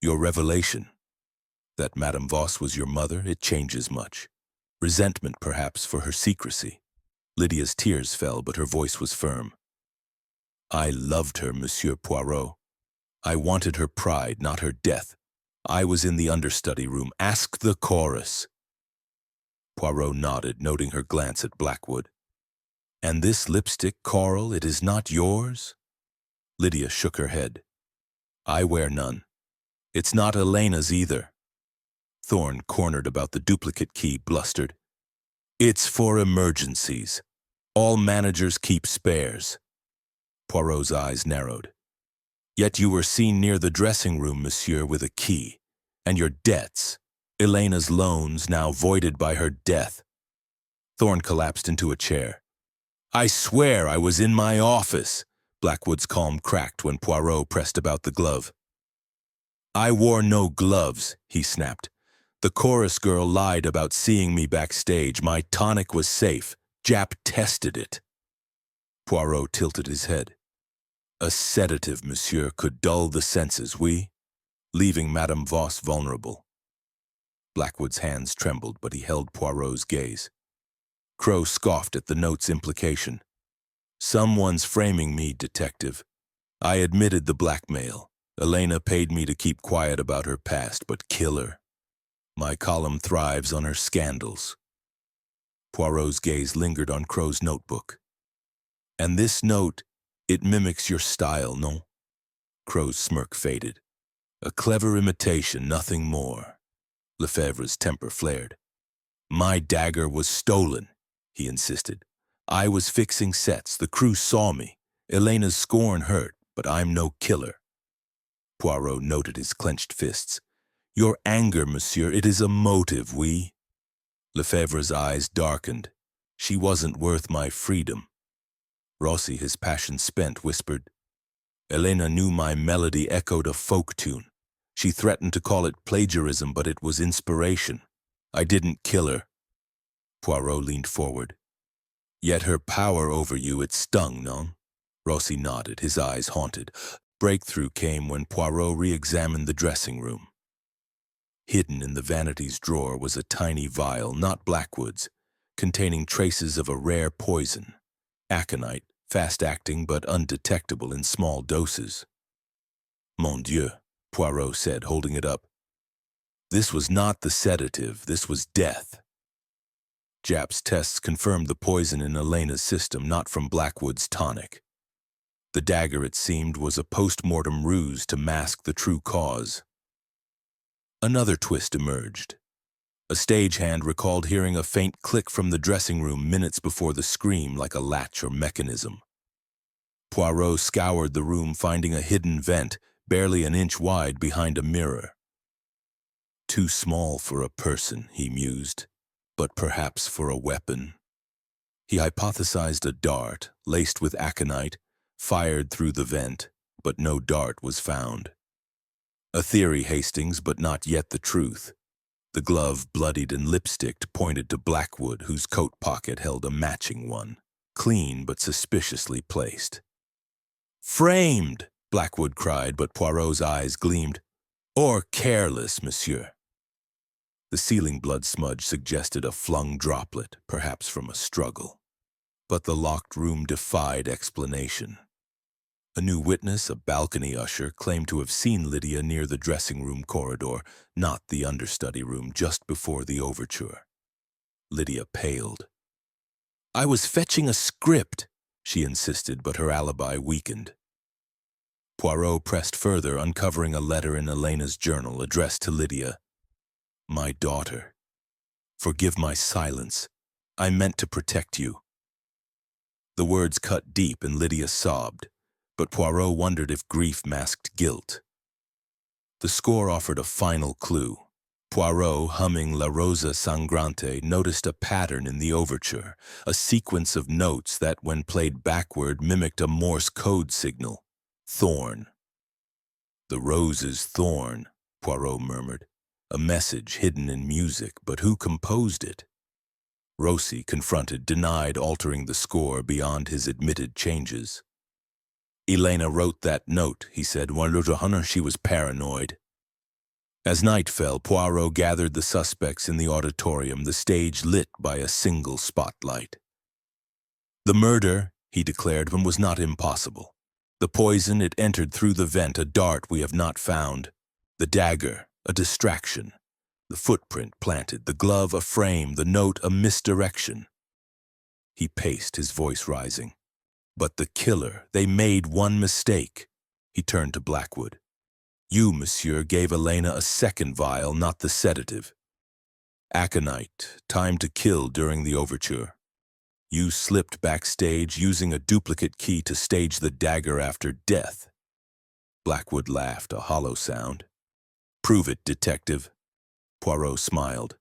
"your revelation, that Madame Voss was your mother, it changes much. Resentment, perhaps, for her secrecy." Lydia's tears fell, but her voice was firm. "I loved her, Monsieur Poirot. I wanted her pride, not her death. I was in the understudy room. Ask the chorus." Poirot nodded, noting her glance at Blackwood. "And this lipstick, coral, it is not yours?" Lydia shook her head. "I wear none. It's not Elena's either." Thorne, cornered about the duplicate key, blustered. "It's for emergencies. All managers keep spares." Poirot's eyes narrowed. "Yet you were seen near the dressing room, monsieur, with a key. And your debts, Elena's loans now voided by her death." Thorne collapsed into a chair. "I swear I was in my office." Blackwood's calm cracked when Poirot pressed about the glove. "I wore no gloves," he snapped. "The chorus girl lied about seeing me backstage. My tonic was safe. Jap tested it." Poirot tilted his head. "A sedative, monsieur, could dull the senses, oui? Leaving Madame Voss vulnerable." Blackwood's hands trembled, but he held Poirot's gaze. Crow scoffed at the note's implication. "Someone's framing me, detective. I admitted the blackmail. Elena paid me to keep quiet about her past, but kill her. My column thrives on her scandals." Poirot's gaze lingered on Crow's notebook. "And this note, it mimics your style, no?" Crow's smirk faded. "A clever imitation, nothing more." Lefebvre's temper flared. "My dagger was stolen," he insisted. "I was fixing sets. The crew saw me. Elena's scorn hurt, but I'm no killer." Poirot noted his clenched fists. "Your anger, monsieur, it is a motive, oui?" Lefebvre's eyes darkened. "She wasn't worth my freedom." Rossi, his passion spent, whispered, "Elena knew my melody echoed a folk tune. She threatened to call it plagiarism, but it was inspiration. I didn't kill her." Poirot leaned forward. "Yet her power over you, it stung, no?" Rossi nodded, his eyes haunted. Breakthrough came when Poirot re-examined the dressing room. Hidden in the vanities drawer was a tiny vial, not Blackwood's, containing traces of a rare poison, aconite, fast-acting but undetectable in small doses. "Mon Dieu," Poirot said, holding it up. "This was not the sedative, this was death." Jap's tests confirmed the poison in Elena's system, not from Blackwood's tonic. The dagger, it seemed, was a post-mortem ruse to mask the true cause. Another twist emerged. A stagehand recalled hearing a faint click from the dressing room minutes before the scream, like a latch or mechanism. Poirot scoured the room, finding a hidden vent, barely an inch wide behind a mirror. "Too small for a person," he mused, "but perhaps for a weapon." He hypothesized a dart, laced with aconite, fired through the vent, but no dart was found. A theory, Hastings, but not yet the truth. The glove, bloodied and lipsticked, pointed to Blackwood, whose coat pocket held a matching one, clean but suspiciously placed. "Framed!" Blackwood cried, but Poirot's eyes gleamed. "Or careless, monsieur." The ceiling blood smudge suggested a flung droplet, perhaps from a struggle. But the locked room defied explanation. A new witness, a balcony usher, claimed to have seen Lydia near the dressing room corridor, not the understudy room, just before the overture. Lydia paled. "I was fetching a script," she insisted, but her alibi weakened. Poirot pressed further, uncovering a letter in Elena's journal addressed to Lydia. "My daughter, forgive my silence. I meant to protect you." The words cut deep and Lydia sobbed, but Poirot wondered if grief masked guilt. The score offered a final clue. Poirot, humming La Rosa Sangrante, noticed a pattern in the overture, a sequence of notes that, when played backward, mimicked a Morse code signal. Thorn. "The rose is thorn," Poirot murmured. a message hidden in music, but who composed it? Rossi, confronted, denied altering the score beyond his admitted changes. Elena wrote that note, he said. She was paranoid. As night fell, Poirot gathered the suspects in the auditorium, the stage lit by a single spotlight. The murder, he declared, was not impossible. The poison, it entered through the vent, a dart we have not found. The dagger, a distraction. The footprint planted, the glove a frame, the note a misdirection. He paced, his voice rising. But the killer, they made one mistake. He turned to Blackwood. You, monsieur, gave Elena a second vial, not the sedative. Aconite, time to kill during the overture. You slipped backstage using a duplicate key to stage the dagger after death. Blackwood laughed, a hollow sound. Prove it, detective. Poirot smiled.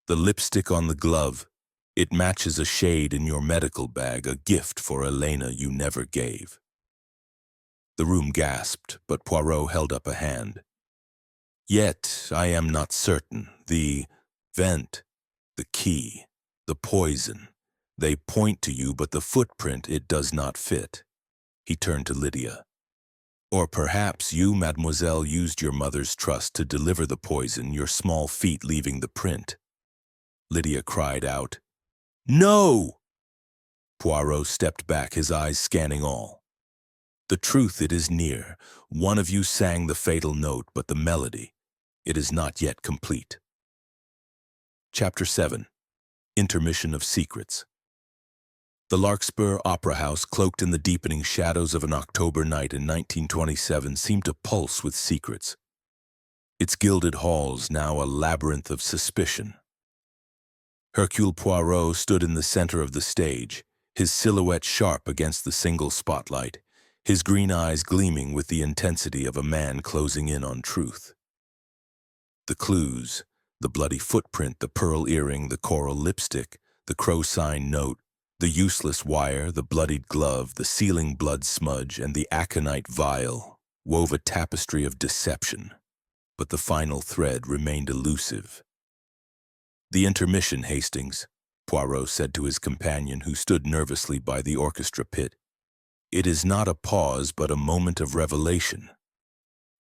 The lipstick on the glove, it matches a shade in your medical bag, a gift for Elena you never gave. The room gasped, but Poirot held up a hand. Yet I am not certain. The vent, the key, the poison, they point to you, but the footprint, it does not fit. He turned to Lydia. Or perhaps you, mademoiselle, used your mother's trust to deliver the poison, your small feet leaving the print. Lydia cried out, No! Poirot stepped back, his eyes scanning all. The truth, it is near. One of you sang the fatal note, but the melody, it is not yet complete. Chapter 7. Intermission of Secrets. The Larkspur Opera House, cloaked in the deepening shadows of an October night in 1927, seemed to pulse with secrets. Its gilded halls now a labyrinth of suspicion. Hercule Poirot stood in the center of the stage, his silhouette sharp against the single spotlight, his green eyes gleaming with the intensity of a man closing in on truth. The clues, the bloody footprint, the pearl earring, the coral lipstick, the crow sign note, the useless wire, the bloodied glove, the ceiling blood smudge, and the aconite vial wove a tapestry of deception, but the final thread remained elusive. The intermission, Hastings, Poirot said to his companion, who stood nervously by the orchestra pit. It is not a pause, but a moment of revelation.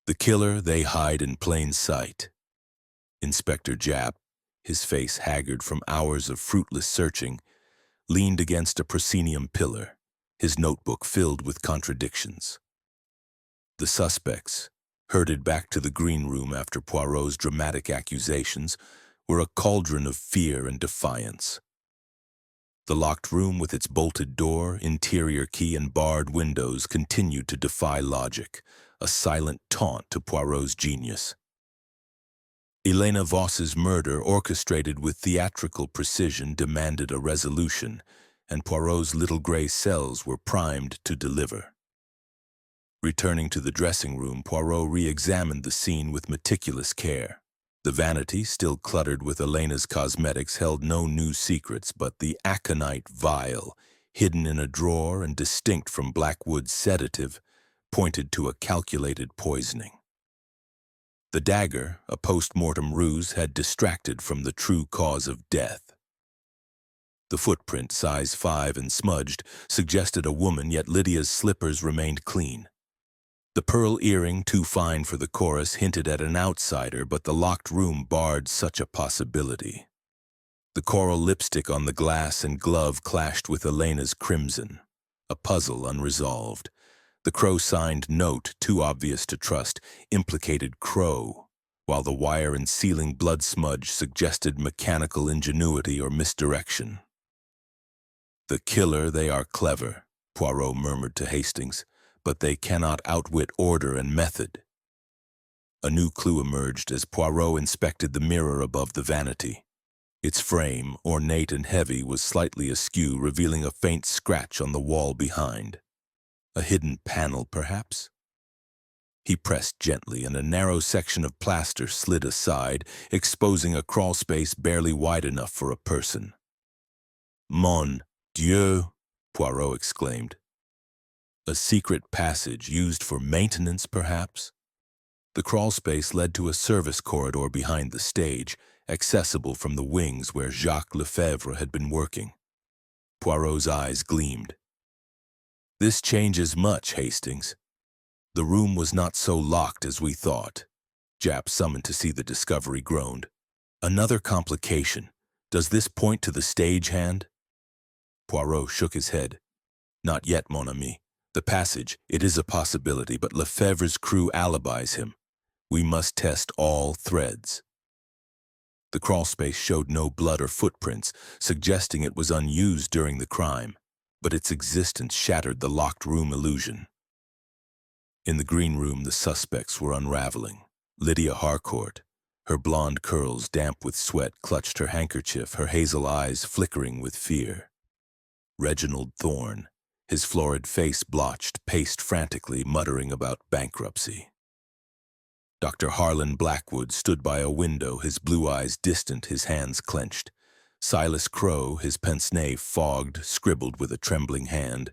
The killer they hide in plain sight. Inspector Japp, his face haggard from hours of fruitless searching, leaned against a proscenium pillar, his notebook filled with contradictions. The suspects, herded back to the green room after Poirot's dramatic accusations, were a cauldron of fear and defiance. The locked room with its bolted door, interior key, and barred windows continued to defy logic, a silent taunt to Poirot's genius. Elena Voss's murder, orchestrated with theatrical precision, demanded a resolution, and Poirot's little gray cells were primed to deliver. Returning to the dressing room, Poirot re-examined the scene with meticulous care. The vanity, still cluttered with Elena's cosmetics, held no new secrets, but the aconite vial, hidden in a drawer and distinct from Blackwood's sedative, pointed to a calculated poisoning. The dagger, a post-mortem ruse, had distracted from the true cause of death. The footprint, size 5 and smudged, suggested a woman, yet Lydia's slippers remained clean. The pearl earring, too fine for the chorus, hinted at an outsider, but the locked room barred such a possibility. The coral lipstick on the glass and glove clashed with Elena's crimson, a puzzle unresolved. The crow-signed note, too obvious to trust, implicated Crow, while the wire and ceiling blood smudge suggested mechanical ingenuity or misdirection. The killer, they are clever, Poirot murmured to Hastings, but they cannot outwit order and method. A new clue emerged as Poirot inspected the mirror above the vanity. Its frame, ornate and heavy, was slightly askew, revealing a faint scratch on the wall behind. A hidden panel, perhaps? He pressed gently, and a narrow section of plaster slid aside, exposing a crawlspace barely wide enough for a person. Mon Dieu, Poirot exclaimed. A secret passage used for maintenance, perhaps? The crawlspace led to a service corridor behind the stage, accessible from the wings where Jacques Lefebvre had been working. Poirot's eyes gleamed. "This changes much, Hastings. The room was not so locked as we thought." Japp, summoned to see the discovery, groaned. "Another complication. Does this point to the stagehand?" Poirot shook his head. "Not yet, mon ami. The passage, it is a possibility, but Lefebvre's crew alibis him. We must test all threads." The crawlspace showed no blood or footprints, suggesting it was unused during the crime, but its existence shattered the locked room illusion. In the green room, the suspects were unraveling. Lydia Harcourt, her blonde curls damp with sweat, clutched her handkerchief, her hazel eyes flickering with fear. Reginald Thorne, his florid face blotched, paced frantically, muttering about bankruptcy. Dr. Harlan Blackwood stood by a window, his blue eyes distant, his hands clenched. Silas Crowe, his pince-nez fogged, scribbled with a trembling hand.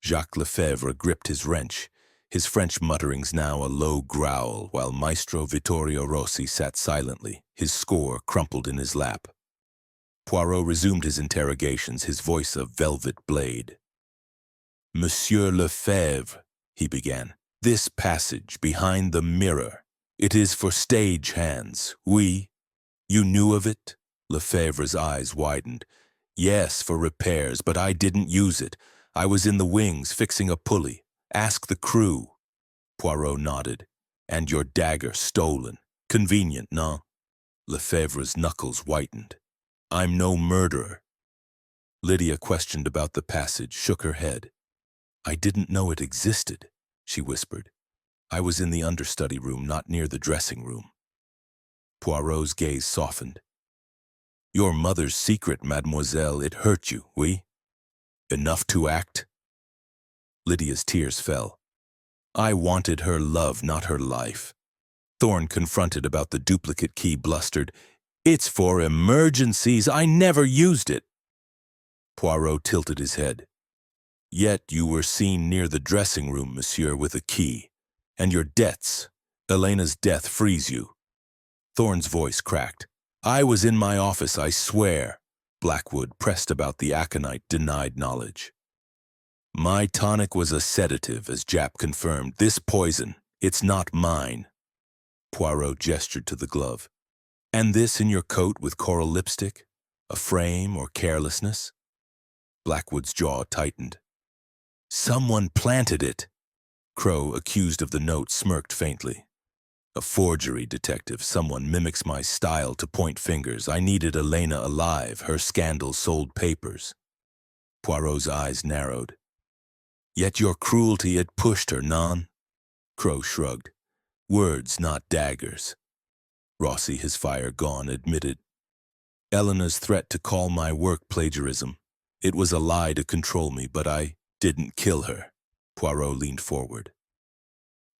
Jacques Lefebvre gripped his wrench, his French mutterings now a low growl, while Maestro Vittorio Rossi sat silently, his score crumpled in his lap. Poirot resumed his interrogations, his voice a velvet blade. "Monsieur Lefebvre," he began, "this passage behind the mirror, it is for stage hands, oui? You knew of it?" Lefebvre's eyes widened. "Yes, for repairs, but I didn't use it. I was in the wings fixing a pulley. Ask the crew." Poirot nodded. "And your dagger stolen. Convenient, no?" Lefebvre's knuckles whitened. "I'm no murderer." Lydia, questioned about the passage, shook her head. "I didn't know it existed," she whispered. "I was in the understudy room, not near the dressing room." Poirot's gaze softened. "Your mother's secret, mademoiselle, it hurt you, oui? Enough to act?" Lydia's tears fell. "I wanted her love, not her life." Thorne, confronted about the duplicate key, blustered, "It's for emergencies. I never used it." Poirot tilted his head. "Yet you were seen near the dressing room, monsieur, with a key. And your debts. Elena's death frees you." Thorne's voice cracked. "I was in my office, I swear." Blackwood, pressed about the aconite, denied knowledge. "My tonic was a sedative, as Japp confirmed. This poison, it's not mine." Poirot gestured to the glove. "And this in your coat with coral lipstick? A frame or carelessness?" Blackwood's jaw tightened. "Someone planted it." Crowe, accused of the note, smirked faintly. "A forgery, detective. Someone mimics my style to point fingers. I needed Elena alive. Her scandal sold papers." Poirot's eyes narrowed. "Yet your cruelty had pushed her, non?" Crowe shrugged. "Words, not daggers." Rossi, his fire gone, admitted. "Elena's threat to call my work plagiarism. It was a lie to control me, but I didn't kill her." Poirot leaned forward.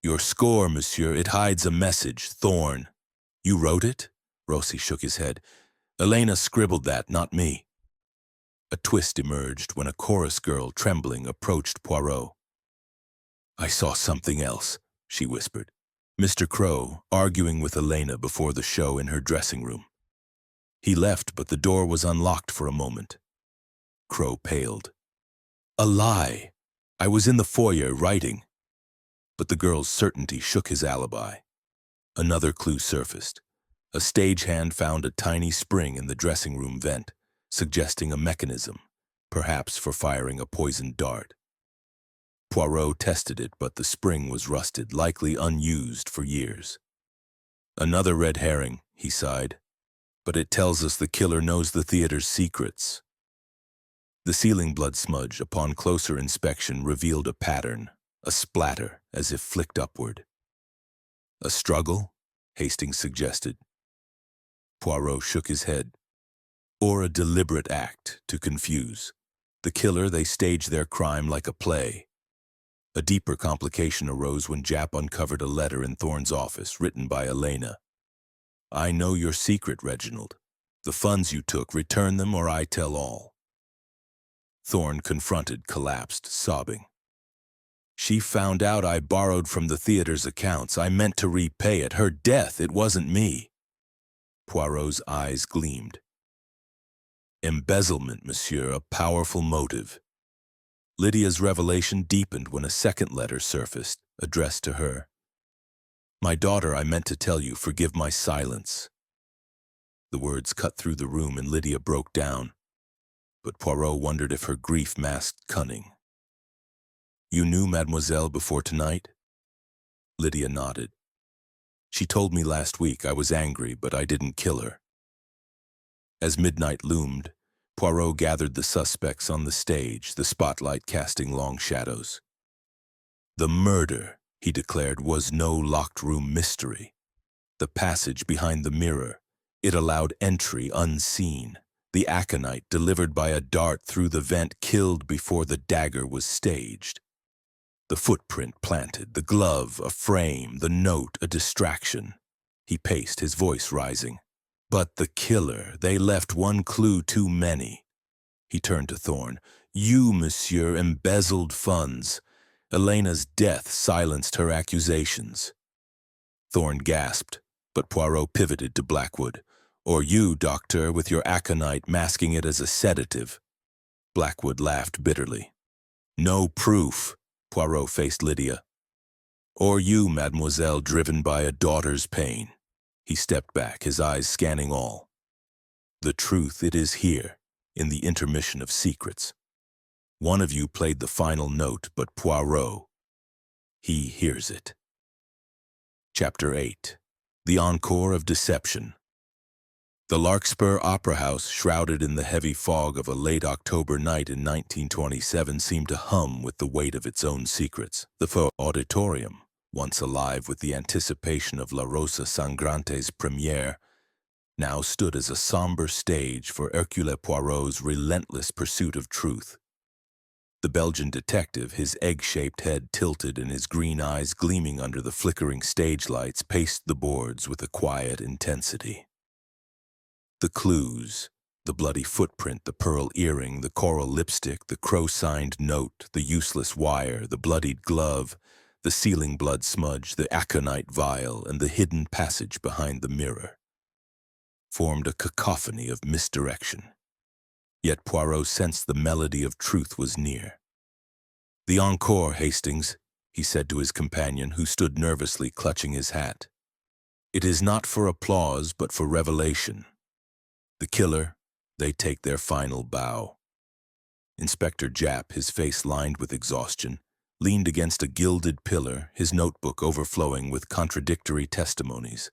"Your score, monsieur, it hides a message, Thorne." "You wrote it?" Rossi shook his head. "Elena scribbled that, not me." A twist emerged when a chorus girl, trembling, approached Poirot. "I saw something else," she whispered. "Mr. Crowe arguing with Elena before the show in her dressing room. He left, but the door was unlocked for a moment." Crowe paled. "A lie. I was in the foyer writing." But the girl's certainty shook his alibi. Another clue surfaced. A stagehand found a tiny spring in the dressing room vent, suggesting a mechanism, perhaps for firing a poisoned dart. Poirot tested it, but the spring was rusted, likely unused for years. "Another red herring," he sighed. "But it tells us the killer knows the theater's secrets." The ceiling blood smudge, upon closer inspection, revealed a pattern, a splatter, as if flicked upward. "A struggle?" Hastings suggested. Poirot shook his head. "Or a deliberate act to confuse. The killer, they staged their crime like a play." A deeper complication arose when Japp uncovered a letter in Thorne's office, written by Elena. "I know your secret, Reginald. The funds you took, return them or I tell all." Thorne, confronted, collapsed, sobbing. She found out I borrowed from the theater's accounts. I meant to repay it. Her death, it wasn't me. Poirot's eyes gleamed. Embezzlement, monsieur, a powerful motive. Lydia's revelation deepened when a second letter surfaced, addressed to her. My daughter, I meant to tell you, forgive my silence. The words cut through the room and Lydia broke down, but Poirot wondered if her grief masked cunning. You knew mademoiselle before tonight? Lydia nodded. She told me last week. I was angry, but I didn't kill her. As midnight loomed, Poirot gathered the suspects on the stage, the spotlight casting long shadows. The murder, he declared, was no locked room mystery. The passage behind the mirror, it allowed entry unseen. The aconite delivered by a dart through the vent killed before the dagger was staged. The footprint planted, the glove a frame, the note a distraction. He paced, his voice rising. But the killer, they left one clue too many. He turned to Thorne. You, monsieur, embezzled funds. Elena's death silenced her accusations. Thorne gasped, but Poirot pivoted to Blackwood. Or you, doctor, with your aconite masking it as a sedative. Blackwood laughed bitterly. No proof. Poirot faced Lydia. Or you, mademoiselle, driven by a daughter's pain. He stepped back, his eyes scanning all. The truth, it is here, in the intermission of secrets. One of you played the final note, but Poirot, he hears it. Chapter 8. The Encore of Deception. The Larkspur Opera House, shrouded in the heavy fog of a late October night in 1927, seemed to hum with the weight of its own secrets. The faux auditorium, once alive with the anticipation of La Rosa Sangrante's premiere, now stood as a somber stage for Hercule Poirot's relentless pursuit of truth. The Belgian detective, his egg-shaped head tilted and his green eyes gleaming under the flickering stage lights, paced the boards with a quiet intensity. The clues, the bloody footprint, the pearl earring, the coral lipstick, the crow-signed note, the useless wire, the bloodied glove, the ceiling blood smudge, the aconite vial, and the hidden passage behind the mirror, formed a cacophony of misdirection. Yet Poirot sensed the melody of truth was near. The encore, Hastings, he said to his companion, who stood nervously clutching his hat. It is not for applause, but for revelation. The killer, they take their final bow. Inspector Japp, his face lined with exhaustion, leaned against a gilded pillar, his notebook overflowing with contradictory testimonies.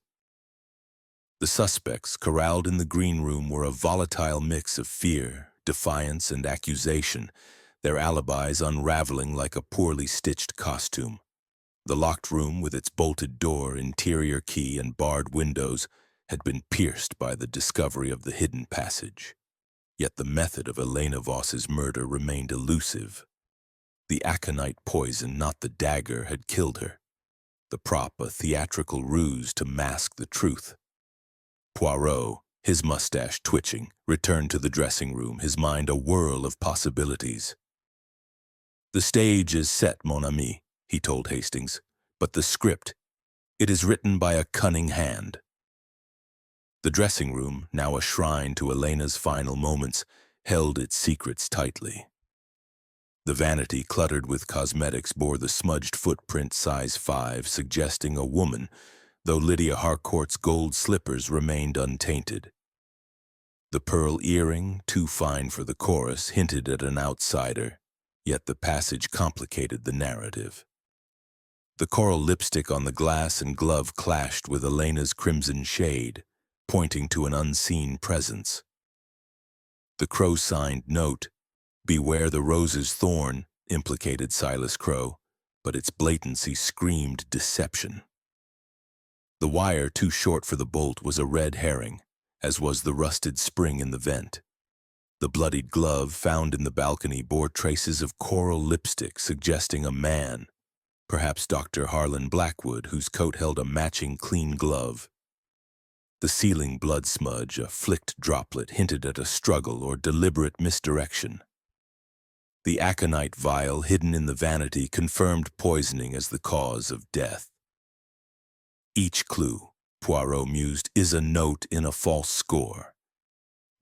The suspects, corralled in the green room, were a volatile mix of fear, defiance, and accusation, their alibis unraveling like a poorly stitched costume. The locked room, with its bolted door, interior key, and barred windows, had been pierced by the discovery of the hidden passage. Yet the method of Elena Voss's murder remained elusive. The aconite poison, not the dagger, had killed her. The prop, a theatrical ruse to mask the truth. Poirot, his mustache twitching, returned to the dressing room, his mind a whirl of possibilities. The stage is set, mon ami, he told Hastings, but the script, it is written by a cunning hand. The dressing room, now a shrine to Elena's final moments, held its secrets tightly. The vanity cluttered with cosmetics bore the smudged footprint size 5, suggesting a woman, though Lydia Harcourt's gold slippers remained untainted. The pearl earring, too fine for the chorus, hinted at an outsider, yet the passage complicated the narrative. The coral lipstick on the glass and glove clashed with Elena's crimson shade, pointing to an unseen presence. The crow-signed note, "Beware the rose's thorn," implicated Silas Crow, but its blatancy screamed deception. The wire, too short for the bolt, was a red herring, as was the rusted spring in the vent. The bloodied glove found in the balcony bore traces of coral lipstick, suggesting a man, perhaps Dr. Harlan Blackwood, whose coat held a matching clean glove. The ceiling blood smudge, a flicked droplet, hinted at a struggle or deliberate misdirection. The aconite vial hidden in the vanity confirmed poisoning as the cause of death. Each clue, Poirot mused, is a note in a false score.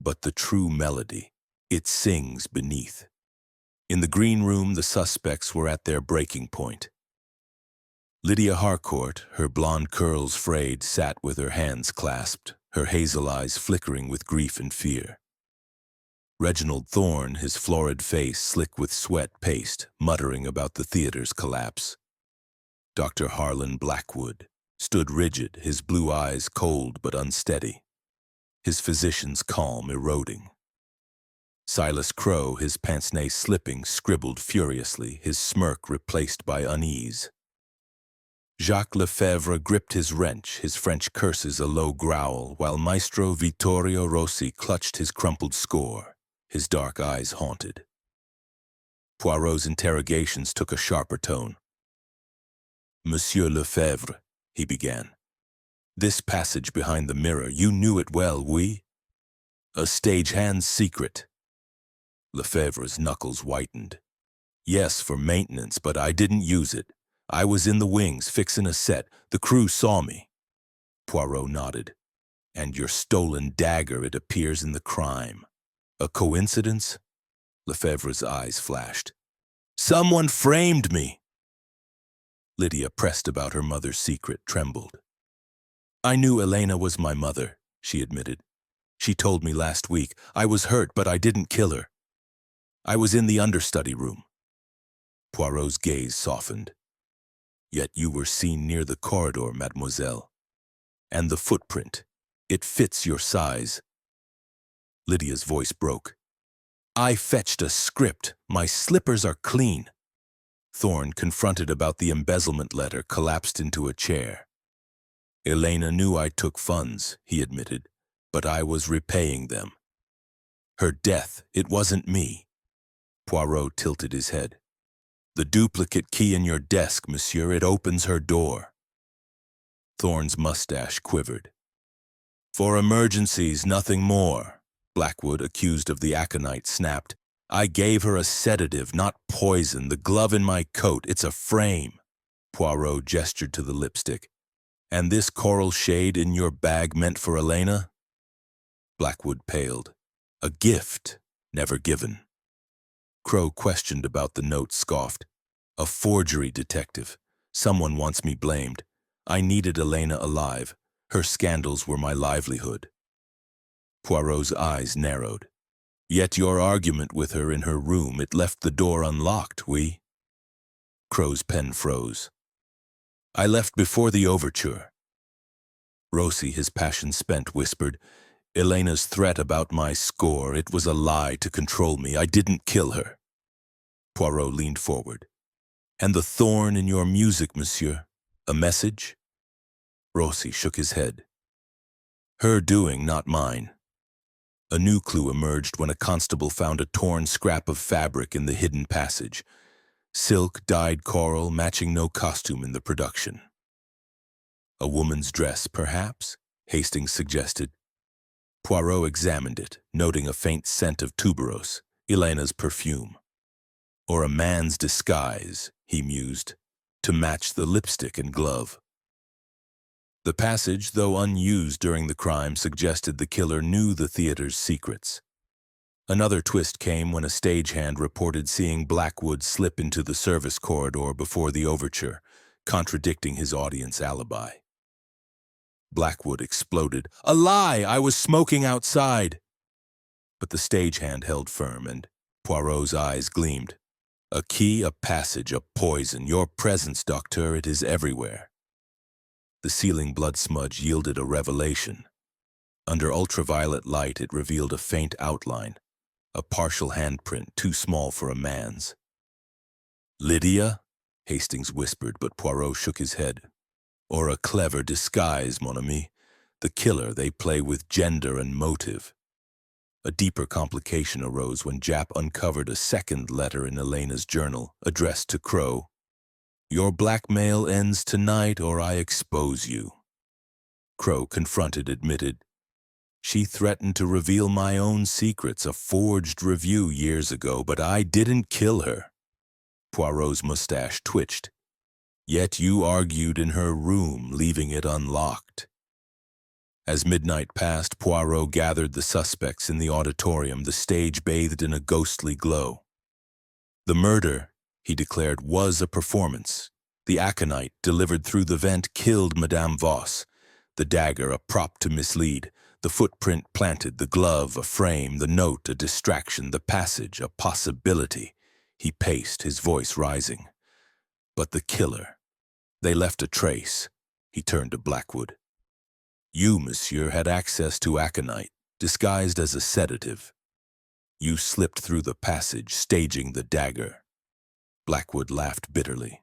But the true melody, it sings beneath. In the green room, the suspects were at their breaking point. Lydia Harcourt, her blonde curls frayed, sat with her hands clasped, her hazel eyes flickering with grief and fear. Reginald Thorne, his florid face slick with sweat, paced, muttering about the theater's collapse. Dr. Harlan Blackwood stood rigid, his blue eyes cold but unsteady, his physician's calm eroding. Silas Crowe, his pince-nez slipping, scribbled furiously, his smirk replaced by unease. Jacques Lefebvre gripped his wrench, his French curses a low growl, while Maestro Vittorio Rossi clutched his crumpled score, his dark eyes haunted. Poirot's interrogations took a sharper tone. "Monsieur Lefebvre," he began, "this passage behind the mirror, you knew it well, oui? A stagehand's secret." Lefebvre's knuckles whitened. "Yes, for maintenance, but I didn't use it. I was in the wings, fixin' a set. The crew saw me." Poirot nodded. "And your stolen dagger, it appears in the crime. A coincidence?" Lefebvre's eyes flashed. "Someone framed me!" Lydia, pressed about her mother's secret, trembled. "I knew Elena was my mother," she admitted. "She told me last week. I was hurt, but I didn't kill her. I was in the understudy room." Poirot's gaze softened. "Yet you were seen near the corridor, mademoiselle. And the footprint, it fits your size." Lydia's voice broke. "I fetched a script. My slippers are clean." Thorne, confronted about the embezzlement letter, collapsed into a chair. "Elena knew I took funds," he admitted, "but I was repaying them. Her death, it wasn't me." Poirot tilted his head. "The duplicate key in your desk, monsieur, it opens her door." Thorne's mustache quivered. "For emergencies, nothing more," Blackwood, accused of the aconite, snapped. "I gave her a sedative, not poison. The glove in my coat, it's a frame." Poirot gestured to the lipstick. "And this coral shade in your bag meant for Elena?" Blackwood paled. "A gift, never given." Crowe, questioned about the note, scoffed. "A forgery, detective. Someone wants me blamed. I needed Elena alive. Her scandals were my livelihood." Poirot's eyes narrowed. "Yet your argument with her in her room, it left the door unlocked, oui?" Crowe's pen froze. "I left before the overture." Rossi, his passion spent, whispered, "Elena's threat about my score, it was a lie to control me. I didn't kill her." Poirot leaned forward. "And the thorn in your music, monsieur? A message?" Rossi shook his head. "Her doing, not mine." A new clue emerged when a constable found a torn scrap of fabric in the hidden passage. Silk, dyed coral, matching no costume in the production. "A woman's dress, perhaps?" Hastings suggested. Poirot examined it, noting a faint scent of tuberose, Elena's perfume. "Or a man's disguise," he mused, "to match the lipstick and glove." The passage, though unused during the crime, suggested the killer knew the theater's secrets. Another twist came when a stagehand reported seeing Blackwood slip into the service corridor before the overture, contradicting his audience alibi. Blackwood exploded. "A lie! I was smoking outside!" But the stagehand held firm, and Poirot's eyes gleamed. "A key, a passage, a poison. Your presence, docteur, it is everywhere." The ceiling blood smudge yielded a revelation. Under ultraviolet light, it revealed a faint outline, a partial handprint too small for a man's. "Lydia?" Hastings whispered, but Poirot shook his head. "Or a clever disguise, mon ami. The killer, they play with gender and motive." A deeper complication arose when Japp uncovered a second letter in Elena's journal, addressed to Crowe. "Your blackmail ends tonight, or I expose you." Crowe, confronted, admitted, She threatened to reveal my own secrets, a forged review years ago, but I didn't kill her. Poirot's mustache twitched. Yet you argued in her room, leaving it unlocked. As midnight passed, Poirot gathered the suspects in the auditorium, the stage bathed in a ghostly glow. The murder, he declared, was a performance. The aconite, delivered through the vent, killed Madame Voss. The dagger, a prop to mislead. The footprint planted, the glove, a frame, the note, a distraction, the passage, a possibility. He paced, his voice rising. But the killer, they left a trace. He turned to Blackwood. You, monsieur, had access to aconite, disguised as a sedative. You slipped through the passage, staging the dagger. Blackwood laughed bitterly.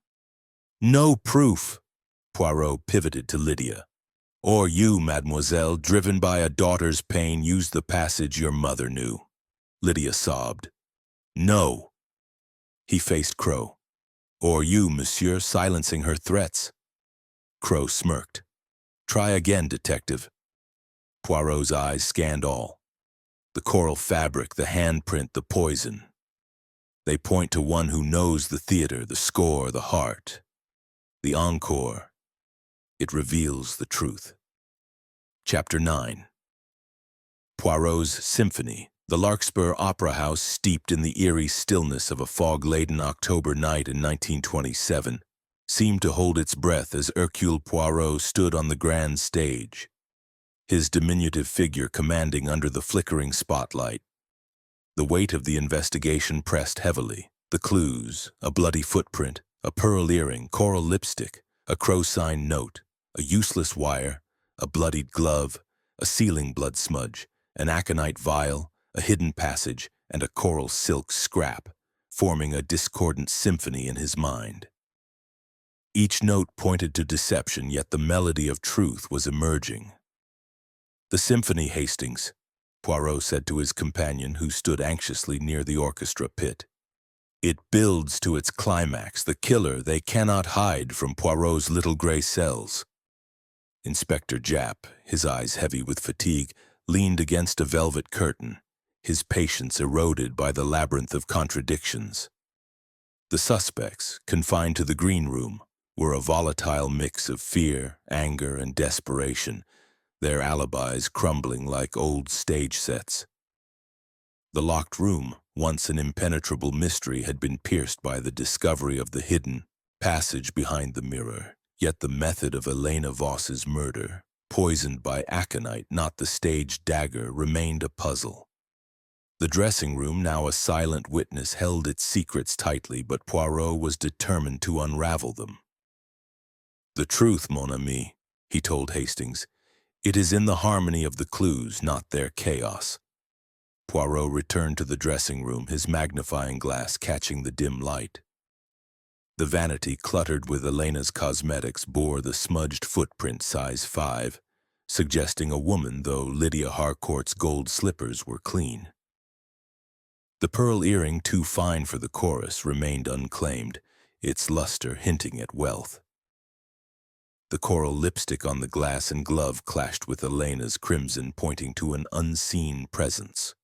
No proof. Poirot pivoted to Lydia. Or you, mademoiselle, driven by a daughter's pain, used the passage your mother knew. Lydia sobbed. No. He faced Crow. Or you, monsieur, silencing her threats. Crow smirked. Try again, detective. Poirot's eyes scanned all. The coral fabric, the handprint, the poison. They point to one who knows the theater, the score, the heart. The encore. It reveals the truth. Chapter 9. Poirot's Symphony, the Larkspur Opera House, steeped in the eerie stillness of a fog-laden October night in 1927, seemed to hold its breath as Hercule Poirot stood on the grand stage, his diminutive figure commanding under the flickering spotlight. The weight of the investigation pressed heavily. The clues, a bloody footprint, a pearl earring, coral lipstick, a crow-sign note, a useless wire, a bloodied glove, a ceiling blood smudge, an aconite vial, a hidden passage, and a coral silk scrap, forming a discordant symphony in his mind. Each note pointed to deception, yet the melody of truth was emerging. The symphony, Hastings, Poirot said to his companion, who stood anxiously near the orchestra pit. It builds to its climax. The killer, they cannot hide from Poirot's little gray cells. Inspector Japp, his eyes heavy with fatigue, leaned against a velvet curtain, his patience eroded by the labyrinth of contradictions. The suspects, confined to the green room, were a volatile mix of fear, anger, and desperation, their alibis crumbling like old stage sets. The locked room, once an impenetrable mystery, had been pierced by the discovery of the hidden passage behind the mirror. Yet the method of Elena Voss's murder, poisoned by aconite, not the stage dagger, remained a puzzle. The dressing room, now a silent witness, held its secrets tightly, but Poirot was determined to unravel them. The truth, mon ami, he told Hastings. It is in the harmony of the clues, not their chaos. Poirot returned to the dressing room, his magnifying glass catching the dim light. The vanity cluttered with Elena's cosmetics bore the smudged footprint size 5, suggesting a woman, though Lydia Harcourt's gold slippers were clean. The pearl earring, too fine for the chorus, remained unclaimed, its luster hinting at wealth. The coral lipstick on the glass and glove clashed with Elena's crimson, pointing to an unseen presence.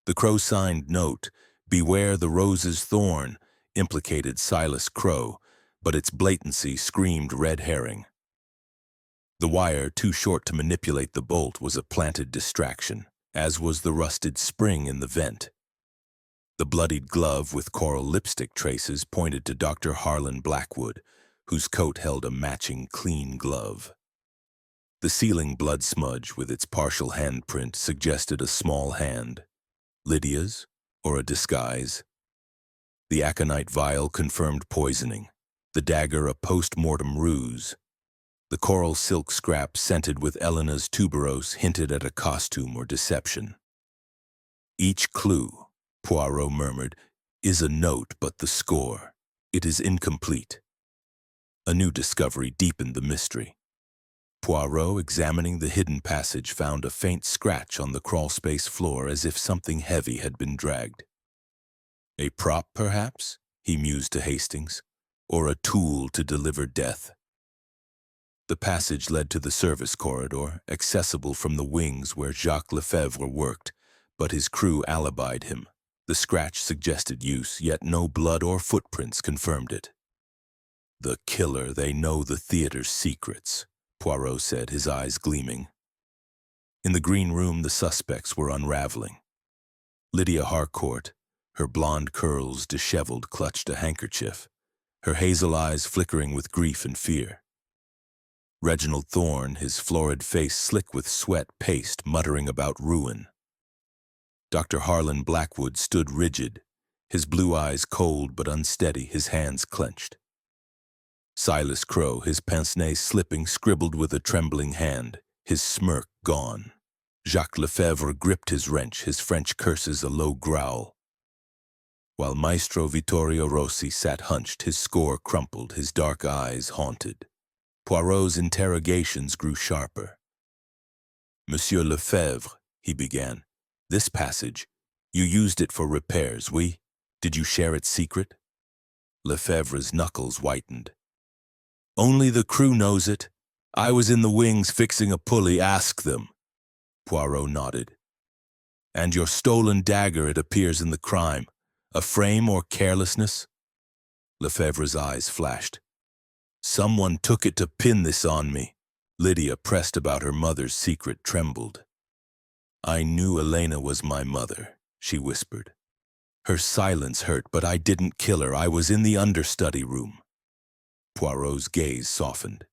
The crow-signed note, "Beware the rose's thorn," implicated Silas Crow, but its blatancy screamed red herring. The wire, too short to manipulate the bolt, was a planted distraction, as was the rusted spring in the vent. The bloodied glove with coral lipstick traces pointed to Dr. Harlan Blackwood, whose coat held a matching clean glove. The ceiling blood smudge with its partial handprint suggested a small hand. Lydia's, or a disguise? The aconite vial confirmed poisoning, the dagger a post-mortem ruse. The coral silk scrap scented with Elena's tuberose hinted at a costume or deception. Each clue, Poirot murmured, is a note, but the score, it is incomplete. A new discovery deepened the mystery. Poirot, examining the hidden passage, found a faint scratch on the crawlspace floor as if something heavy had been dragged. A prop, perhaps, he mused to Hastings, or a tool to deliver death. The passage led to the service corridor, accessible from the wings where Jacques Lefebvre worked, but his crew alibied him. The scratch suggested use, yet no blood or footprints confirmed it. "The killer, they know the theater's secrets," Poirot said, his eyes gleaming. In the green room, the suspects were unraveling. Lydia Harcourt, her blonde curls disheveled, clutched a handkerchief, her hazel eyes flickering with grief and fear. Reginald Thorne, his florid face slick with sweat, paced, muttering about ruin. Dr. Harlan Blackwood stood rigid, his blue eyes cold but unsteady, his hands clenched. Silas Crowe, his pince-nez slipping, scribbled with a trembling hand, his smirk gone. Jacques Lefebvre gripped his wrench, his French curses a low growl. While Maestro Vittorio Rossi sat hunched, his score crumpled, his dark eyes haunted. Poirot's interrogations grew sharper. "Monsieur Lefebvre," he began, "this passage, you used it for repairs, oui? Did you share its secret?" Lefebvre's knuckles whitened. "Only the crew knows it. I was in the wings fixing a pulley, ask them." Poirot nodded. "And your stolen dagger, it appears in the crime. A frame or carelessness?" Lefebvre's eyes flashed. "Someone took it to pin this on me." Lydia, pressed about her mother's secret, trembled. "I knew Elena was my mother," she whispered. "Her silence hurt, but I didn't kill her. I was in the understudy room." Poirot's gaze softened.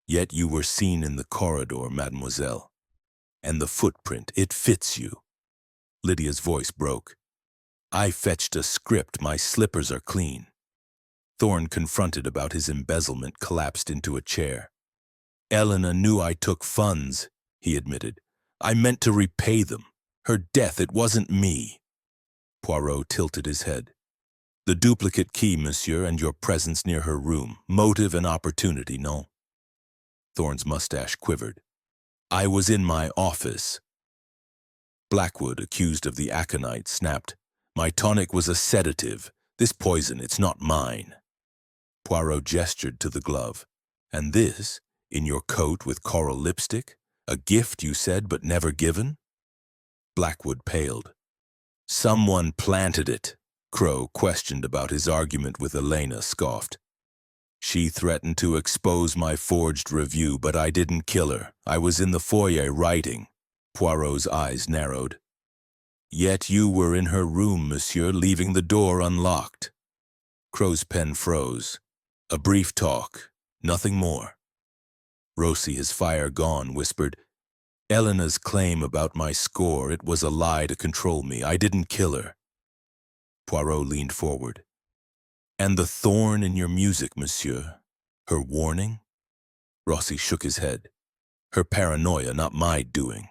"Yet you were seen in the corridor, mademoiselle. And the footprint, it fits you." Lydia's voice broke. "I fetched a script. My slippers are clean." Thorne, confronted about his embezzlement, collapsed into a chair. "Elena knew I took funds," he admitted. "I meant to repay them. Her death, it wasn't me." Poirot tilted his head. "The duplicate key, monsieur, and your presence near her room. Motive and opportunity, no?" Thorne's mustache quivered. "I was in my office." Blackwood, accused of the aconite, snapped, "My tonic was a sedative. This poison, it's not mine." Poirot gestured to the glove. "And this, in your coat with coral lipstick? A gift, you said, but never given?" Blackwood paled. "Someone planted it." Crowe, questioned about his argument with Elena, scoffed. "She threatened to expose my forged review, but I didn't kill her. I was in the foyer writing." Poirot's eyes narrowed. "Yet you were in her room, monsieur, leaving the door unlocked." Crowe's pen froze. "A brief talk, nothing more." Rossi, his fire gone, whispered, "Elena's claim about my score, it was a lie to control me. I didn't kill her." Poirot leaned forward. "And the thorn in your music, monsieur? Her warning?" Rossi shook his head. "Her paranoia, not my doing."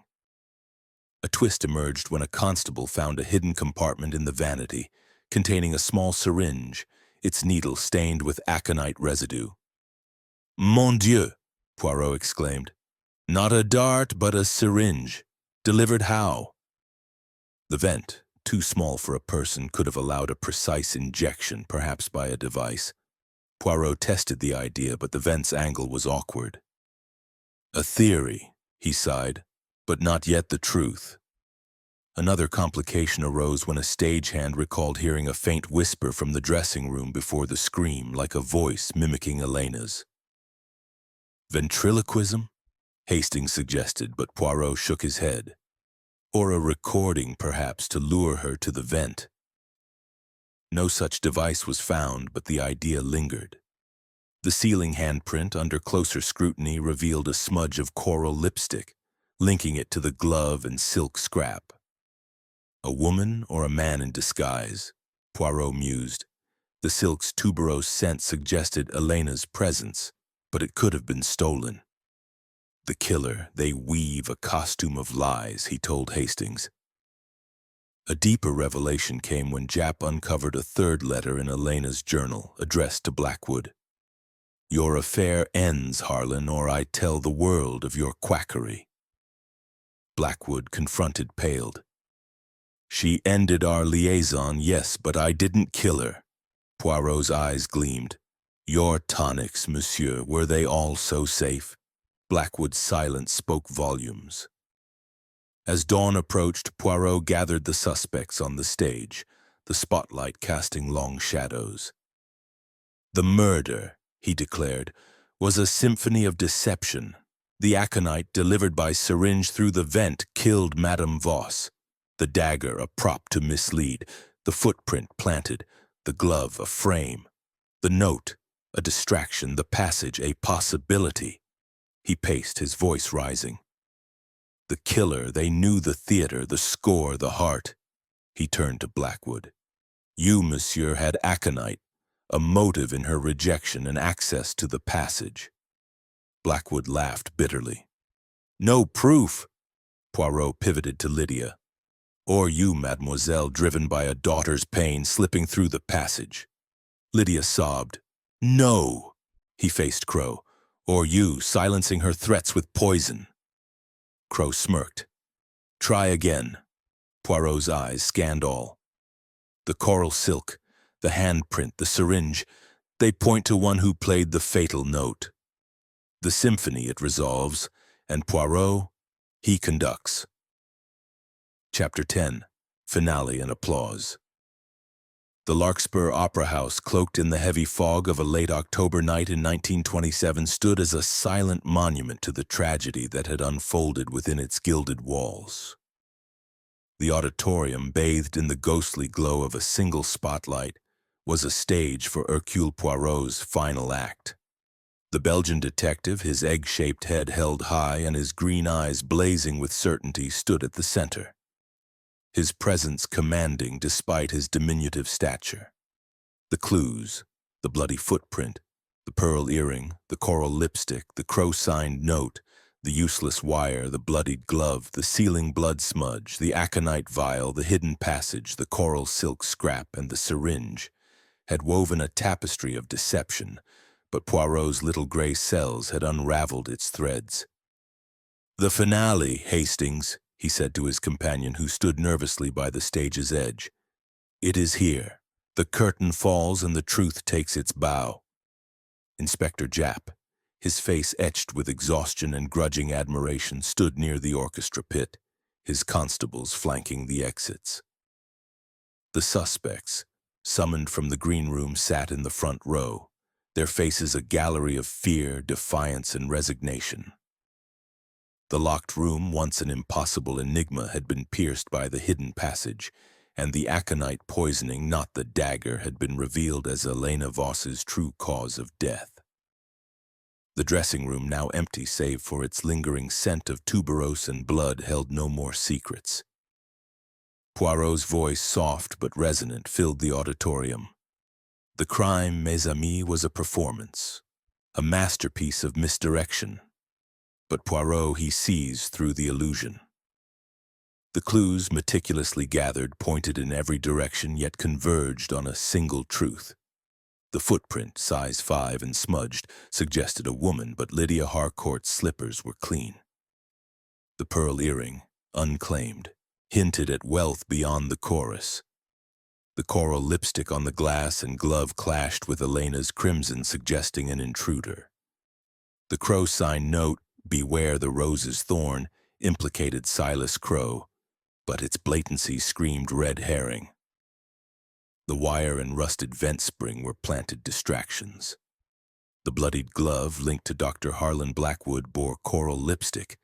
A twist emerged when a constable found a hidden compartment in the vanity, containing a small syringe, its needle stained with aconite residue. "Mon Dieu!" Poirot exclaimed. "Not a dart, but a syringe. Delivered how?" The vent, too small for a person, could have allowed a precise injection, perhaps by a device. Poirot tested the idea, but the vent's angle was awkward. "A theory," he sighed, "but not yet the truth." Another complication arose when a stagehand recalled hearing a faint whisper from the dressing room before the scream, like a voice mimicking Elena's. "Ventriloquism?" Hastings suggested, but Poirot shook his head. "Or a recording, perhaps, to lure her to the vent." No such device was found, but the idea lingered. The ceiling handprint, under closer scrutiny, revealed a smudge of coral lipstick, linking it to the glove and silk scrap. A woman or a man in disguise, Poirot mused. The silk's tuberose scent suggested Elena's presence, but it could have been stolen. "The killer, they weave a costume of lies," he told Hastings. A deeper revelation came when Japp uncovered a third letter in Elena's journal, addressed to Blackwood. "Your affair ends, Harlan, or I tell the world of your quackery." Blackwood, confronted, paled. "She ended our liaison, yes, but I didn't kill her." Poirot's eyes gleamed. Your tonics, monsieur, were they all so safe? Blackwood's silence spoke volumes. As dawn approached, Poirot gathered the suspects on the stage, the spotlight casting long shadows. The murder, he declared, was a symphony of deception. The aconite delivered by syringe through the vent killed Madame Voss. The dagger a prop to mislead, the footprint planted, the glove a frame, the note a distraction, the passage a possibility. He paced, his voice rising. The killer, they knew the theater, the score, the heart. He turned to Blackwood. You, monsieur, had aconite, a motive in her rejection and access to the passage. Blackwood laughed bitterly. No proof. Poirot pivoted to Lydia. Or you, mademoiselle, driven by a daughter's pain, slipping through the passage. Lydia sobbed. No. He faced Crow. Or you, silencing her threats with poison. Crow smirked. Try again. Poirot's eyes scanned all. The coral silk, the handprint, the syringe, they point to one who played the fatal note. The symphony it resolves, and Poirot, he conducts. Chapter 10. Finale and Applause. The Larkspur Opera House, cloaked in the heavy fog of a late October night in 1927, stood as a silent monument to the tragedy that had unfolded within its gilded walls. The auditorium, bathed in the ghostly glow of a single spotlight, was a stage for Hercule Poirot's final act. The Belgian detective, his egg-shaped head held high and his green eyes blazing with certainty, stood at the center, his presence commanding despite his diminutive stature. The clues, the bloody footprint, the pearl earring, the coral lipstick, the crow-signed note, the useless wire, the bloodied glove, the sealing blood smudge, the aconite vial, the hidden passage, the coral silk scrap, and the syringe, had woven a tapestry of deception, but Poirot's little gray cells had unraveled its threads. The finale, Hastings, he said to his companion, who stood nervously by the stage's edge. It is here. The curtain falls and the truth takes its bow. Inspector Japp, his face etched with exhaustion and grudging admiration, stood near the orchestra pit, his constables flanking the exits. The suspects, summoned from the green room, sat in the front row, their faces a gallery of fear, defiance, and resignation. The locked room, once an impossible enigma, had been pierced by the hidden passage, and the aconite poisoning, not the dagger, had been revealed as Elena Voss's true cause of death. The dressing room, now empty save for its lingering scent of tuberose and blood, held no more secrets. Poirot's voice, soft but resonant, filled the auditorium. The crime, mes amis, was a performance, a masterpiece of misdirection. But Poirot, he sees through the illusion. The clues, meticulously gathered, pointed in every direction, yet converged on a single truth. The footprint, size 5 and smudged, suggested a woman, but Lydia Harcourt's slippers were clean. The pearl earring, unclaimed, hinted at wealth beyond the chorus. The coral lipstick on the glass and glove clashed with Elena's crimson, suggesting an intruder. The crow-sign note, "Beware the rose's thorn," implicated Silas Crow, but its blatancy screamed red herring. The wire and rusted vent spring were planted distractions. The bloodied glove, linked to Dr. Harlan Blackwood, bore coral lipstick,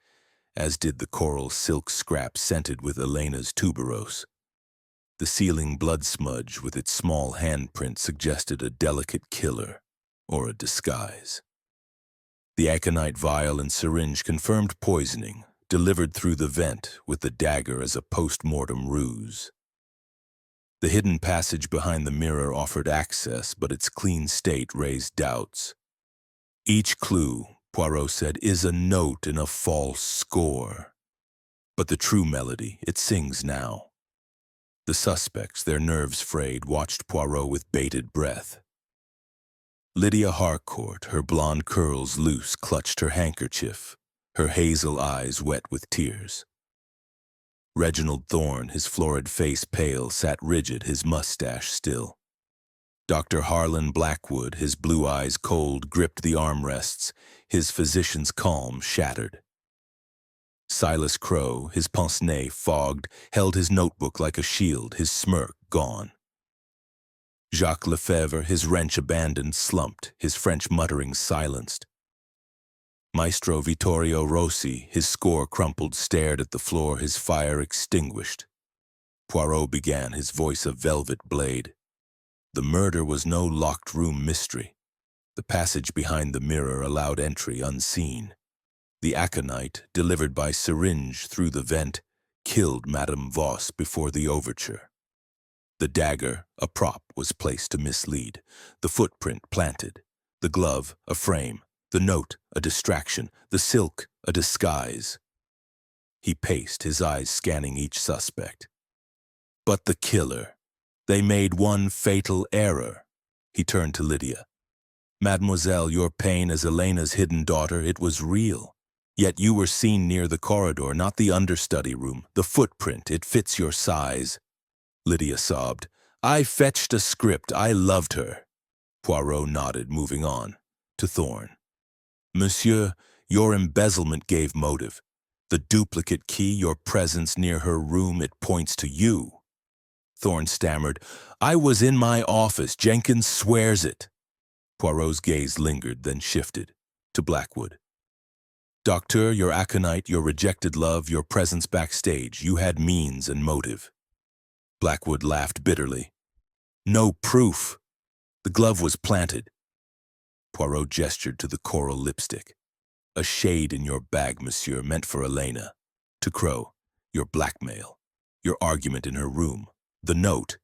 as did the coral silk scrap scented with Elena's tuberose. The sealing blood smudge with its small handprint suggested a delicate killer or a disguise. The aconite vial and syringe confirmed poisoning, delivered through the vent with the dagger as a post-mortem ruse. The hidden passage behind the mirror offered access, but its clean state raised doubts. Each clue, Poirot said, is a note in a false score. But the true melody, it sings now. The suspects, their nerves frayed, watched Poirot with bated breath. Lydia Harcourt, her blonde curls loose, clutched her handkerchief, her hazel eyes wet with tears. Reginald Thorne, his florid face pale, sat rigid, his mustache still. Dr. Harlan Blackwood, his blue eyes cold, gripped the armrests, his physician's calm shattered. Silas Crowe, his pince-nez fogged, held his notebook like a shield, his smirk gone. Jacques Lefebvre, his wrench abandoned, slumped, his French mutterings silenced. Maestro Vittorio Rossi, his score crumpled, stared at the floor, his fire extinguished. Poirot began, his voice a velvet blade. The murder was no locked-room mystery. The passage behind the mirror allowed entry unseen. The aconite, delivered by syringe through the vent, killed Madame Voss before the overture. The dagger, a prop, was placed to mislead. The footprint planted. The glove, a frame. The note, a distraction. The silk, a disguise. He paced, his eyes scanning each suspect. But the killer. They made one fatal error. He turned to Lydia. Mademoiselle, your pain as Elena's hidden daughter, it was real. Yet you were seen near the corridor, not the understudy room. The footprint, it fits your size. Lydia sobbed. I fetched a script. I loved her. Poirot nodded, moving on. To Thorne. Monsieur, your embezzlement gave motive. The duplicate key, your presence near her room, it points to you. Thorne stammered. I was in my office. Jenkins swears it. Poirot's gaze lingered, then shifted. To Blackwood. Docteur, your aconite, your rejected love, your presence backstage, you had means and motive. Blackwood laughed bitterly. No proof. The glove was planted. Poirot gestured to the coral lipstick. A shade in your bag, monsieur, meant for Elena. To Crowe, your blackmail, your argument in her room, the note.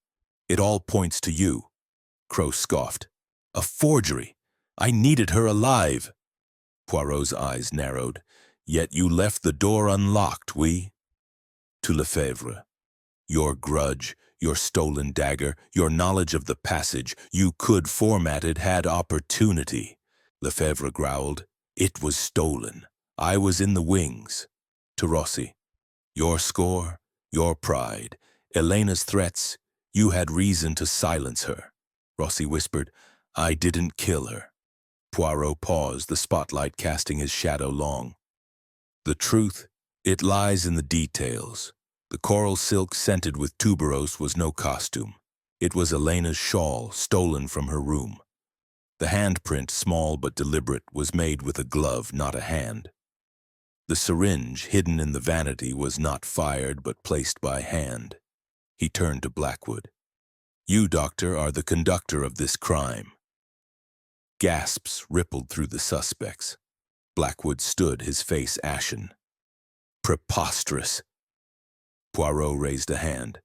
It all points to you. Crowe scoffed. A forgery. I needed her alive. Poirot's eyes narrowed. Yet you left the door unlocked, oui? To Lefebvre. Your grudge, your stolen dagger, your knowledge of the passage, you could format it, had opportunity. Lefebvre growled. It was stolen. I was in the wings. To Rossi. Your score, your pride, Elena's threats, you had reason to silence her. Rossi whispered, I didn't kill her. Poirot paused, the spotlight casting his shadow long. The truth, it lies in the details. The coral silk scented with tuberose was no costume. It was Elena's shawl, stolen from her room. The handprint, small but deliberate, was made with a glove, not a hand. The syringe, hidden in the vanity, was not fired but placed by hand. He turned to Blackwood. You, doctor, are the conductor of this crime. Gasps rippled through the suspects. Blackwood stood, his face ashen. Preposterous. Poirot raised a hand.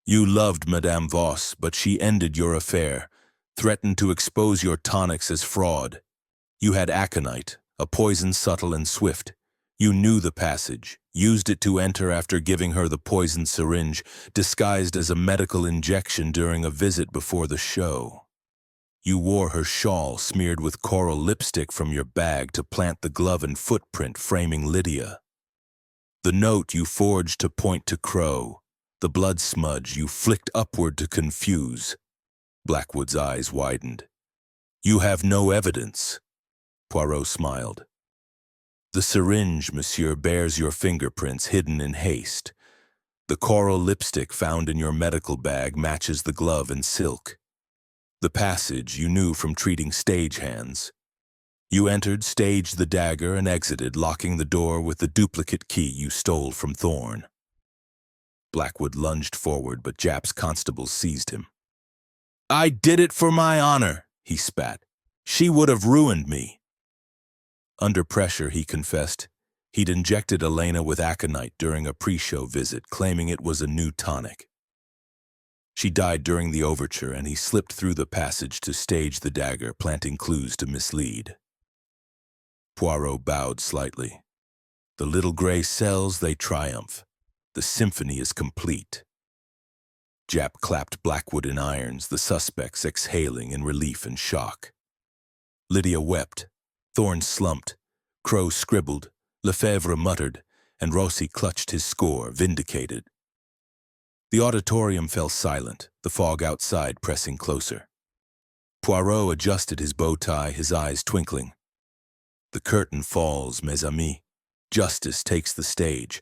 You loved Madame Voss, but she ended your affair, threatened to expose your tonics as fraud. You had aconite, a poison subtle and swift. You knew the passage, used it to enter after giving her the poisoned syringe, disguised as a medical injection during a visit before the show. You wore her shawl smeared with coral lipstick from your bag to plant the glove and footprint framing Lydia. The note you forged to point to Crowe, the blood smudge you flicked upward to confuse. Blackwood's eyes widened. You have no evidence. Poirot smiled. The syringe, monsieur, bears your fingerprints hidden in haste. The coral lipstick found in your medical bag matches the glove and silk. The passage you knew from treating stagehands. You entered, staged the dagger, and exited, locking the door with the duplicate key you stole from Thorne. Blackwood lunged forward, but Japp's constables seized him. I did it for my honor, he spat. She would have ruined me. Under pressure, he confessed, he'd injected Elena with aconite during a pre-show visit, claiming it was a new tonic. She died during the overture, and he slipped through the passage to stage the dagger, planting clues to mislead. Poirot bowed slightly. The little gray cells, they triumph. The symphony is complete. Japp clapped Blackwood in irons, the suspects exhaling in relief and shock. Lydia wept. Thorne slumped. Crowe scribbled. Lefebvre muttered, and Rossi clutched his score, vindicated. The auditorium fell silent, the fog outside pressing closer. Poirot adjusted his bow tie, his eyes twinkling. The curtain falls, mes amis. Justice takes the stage.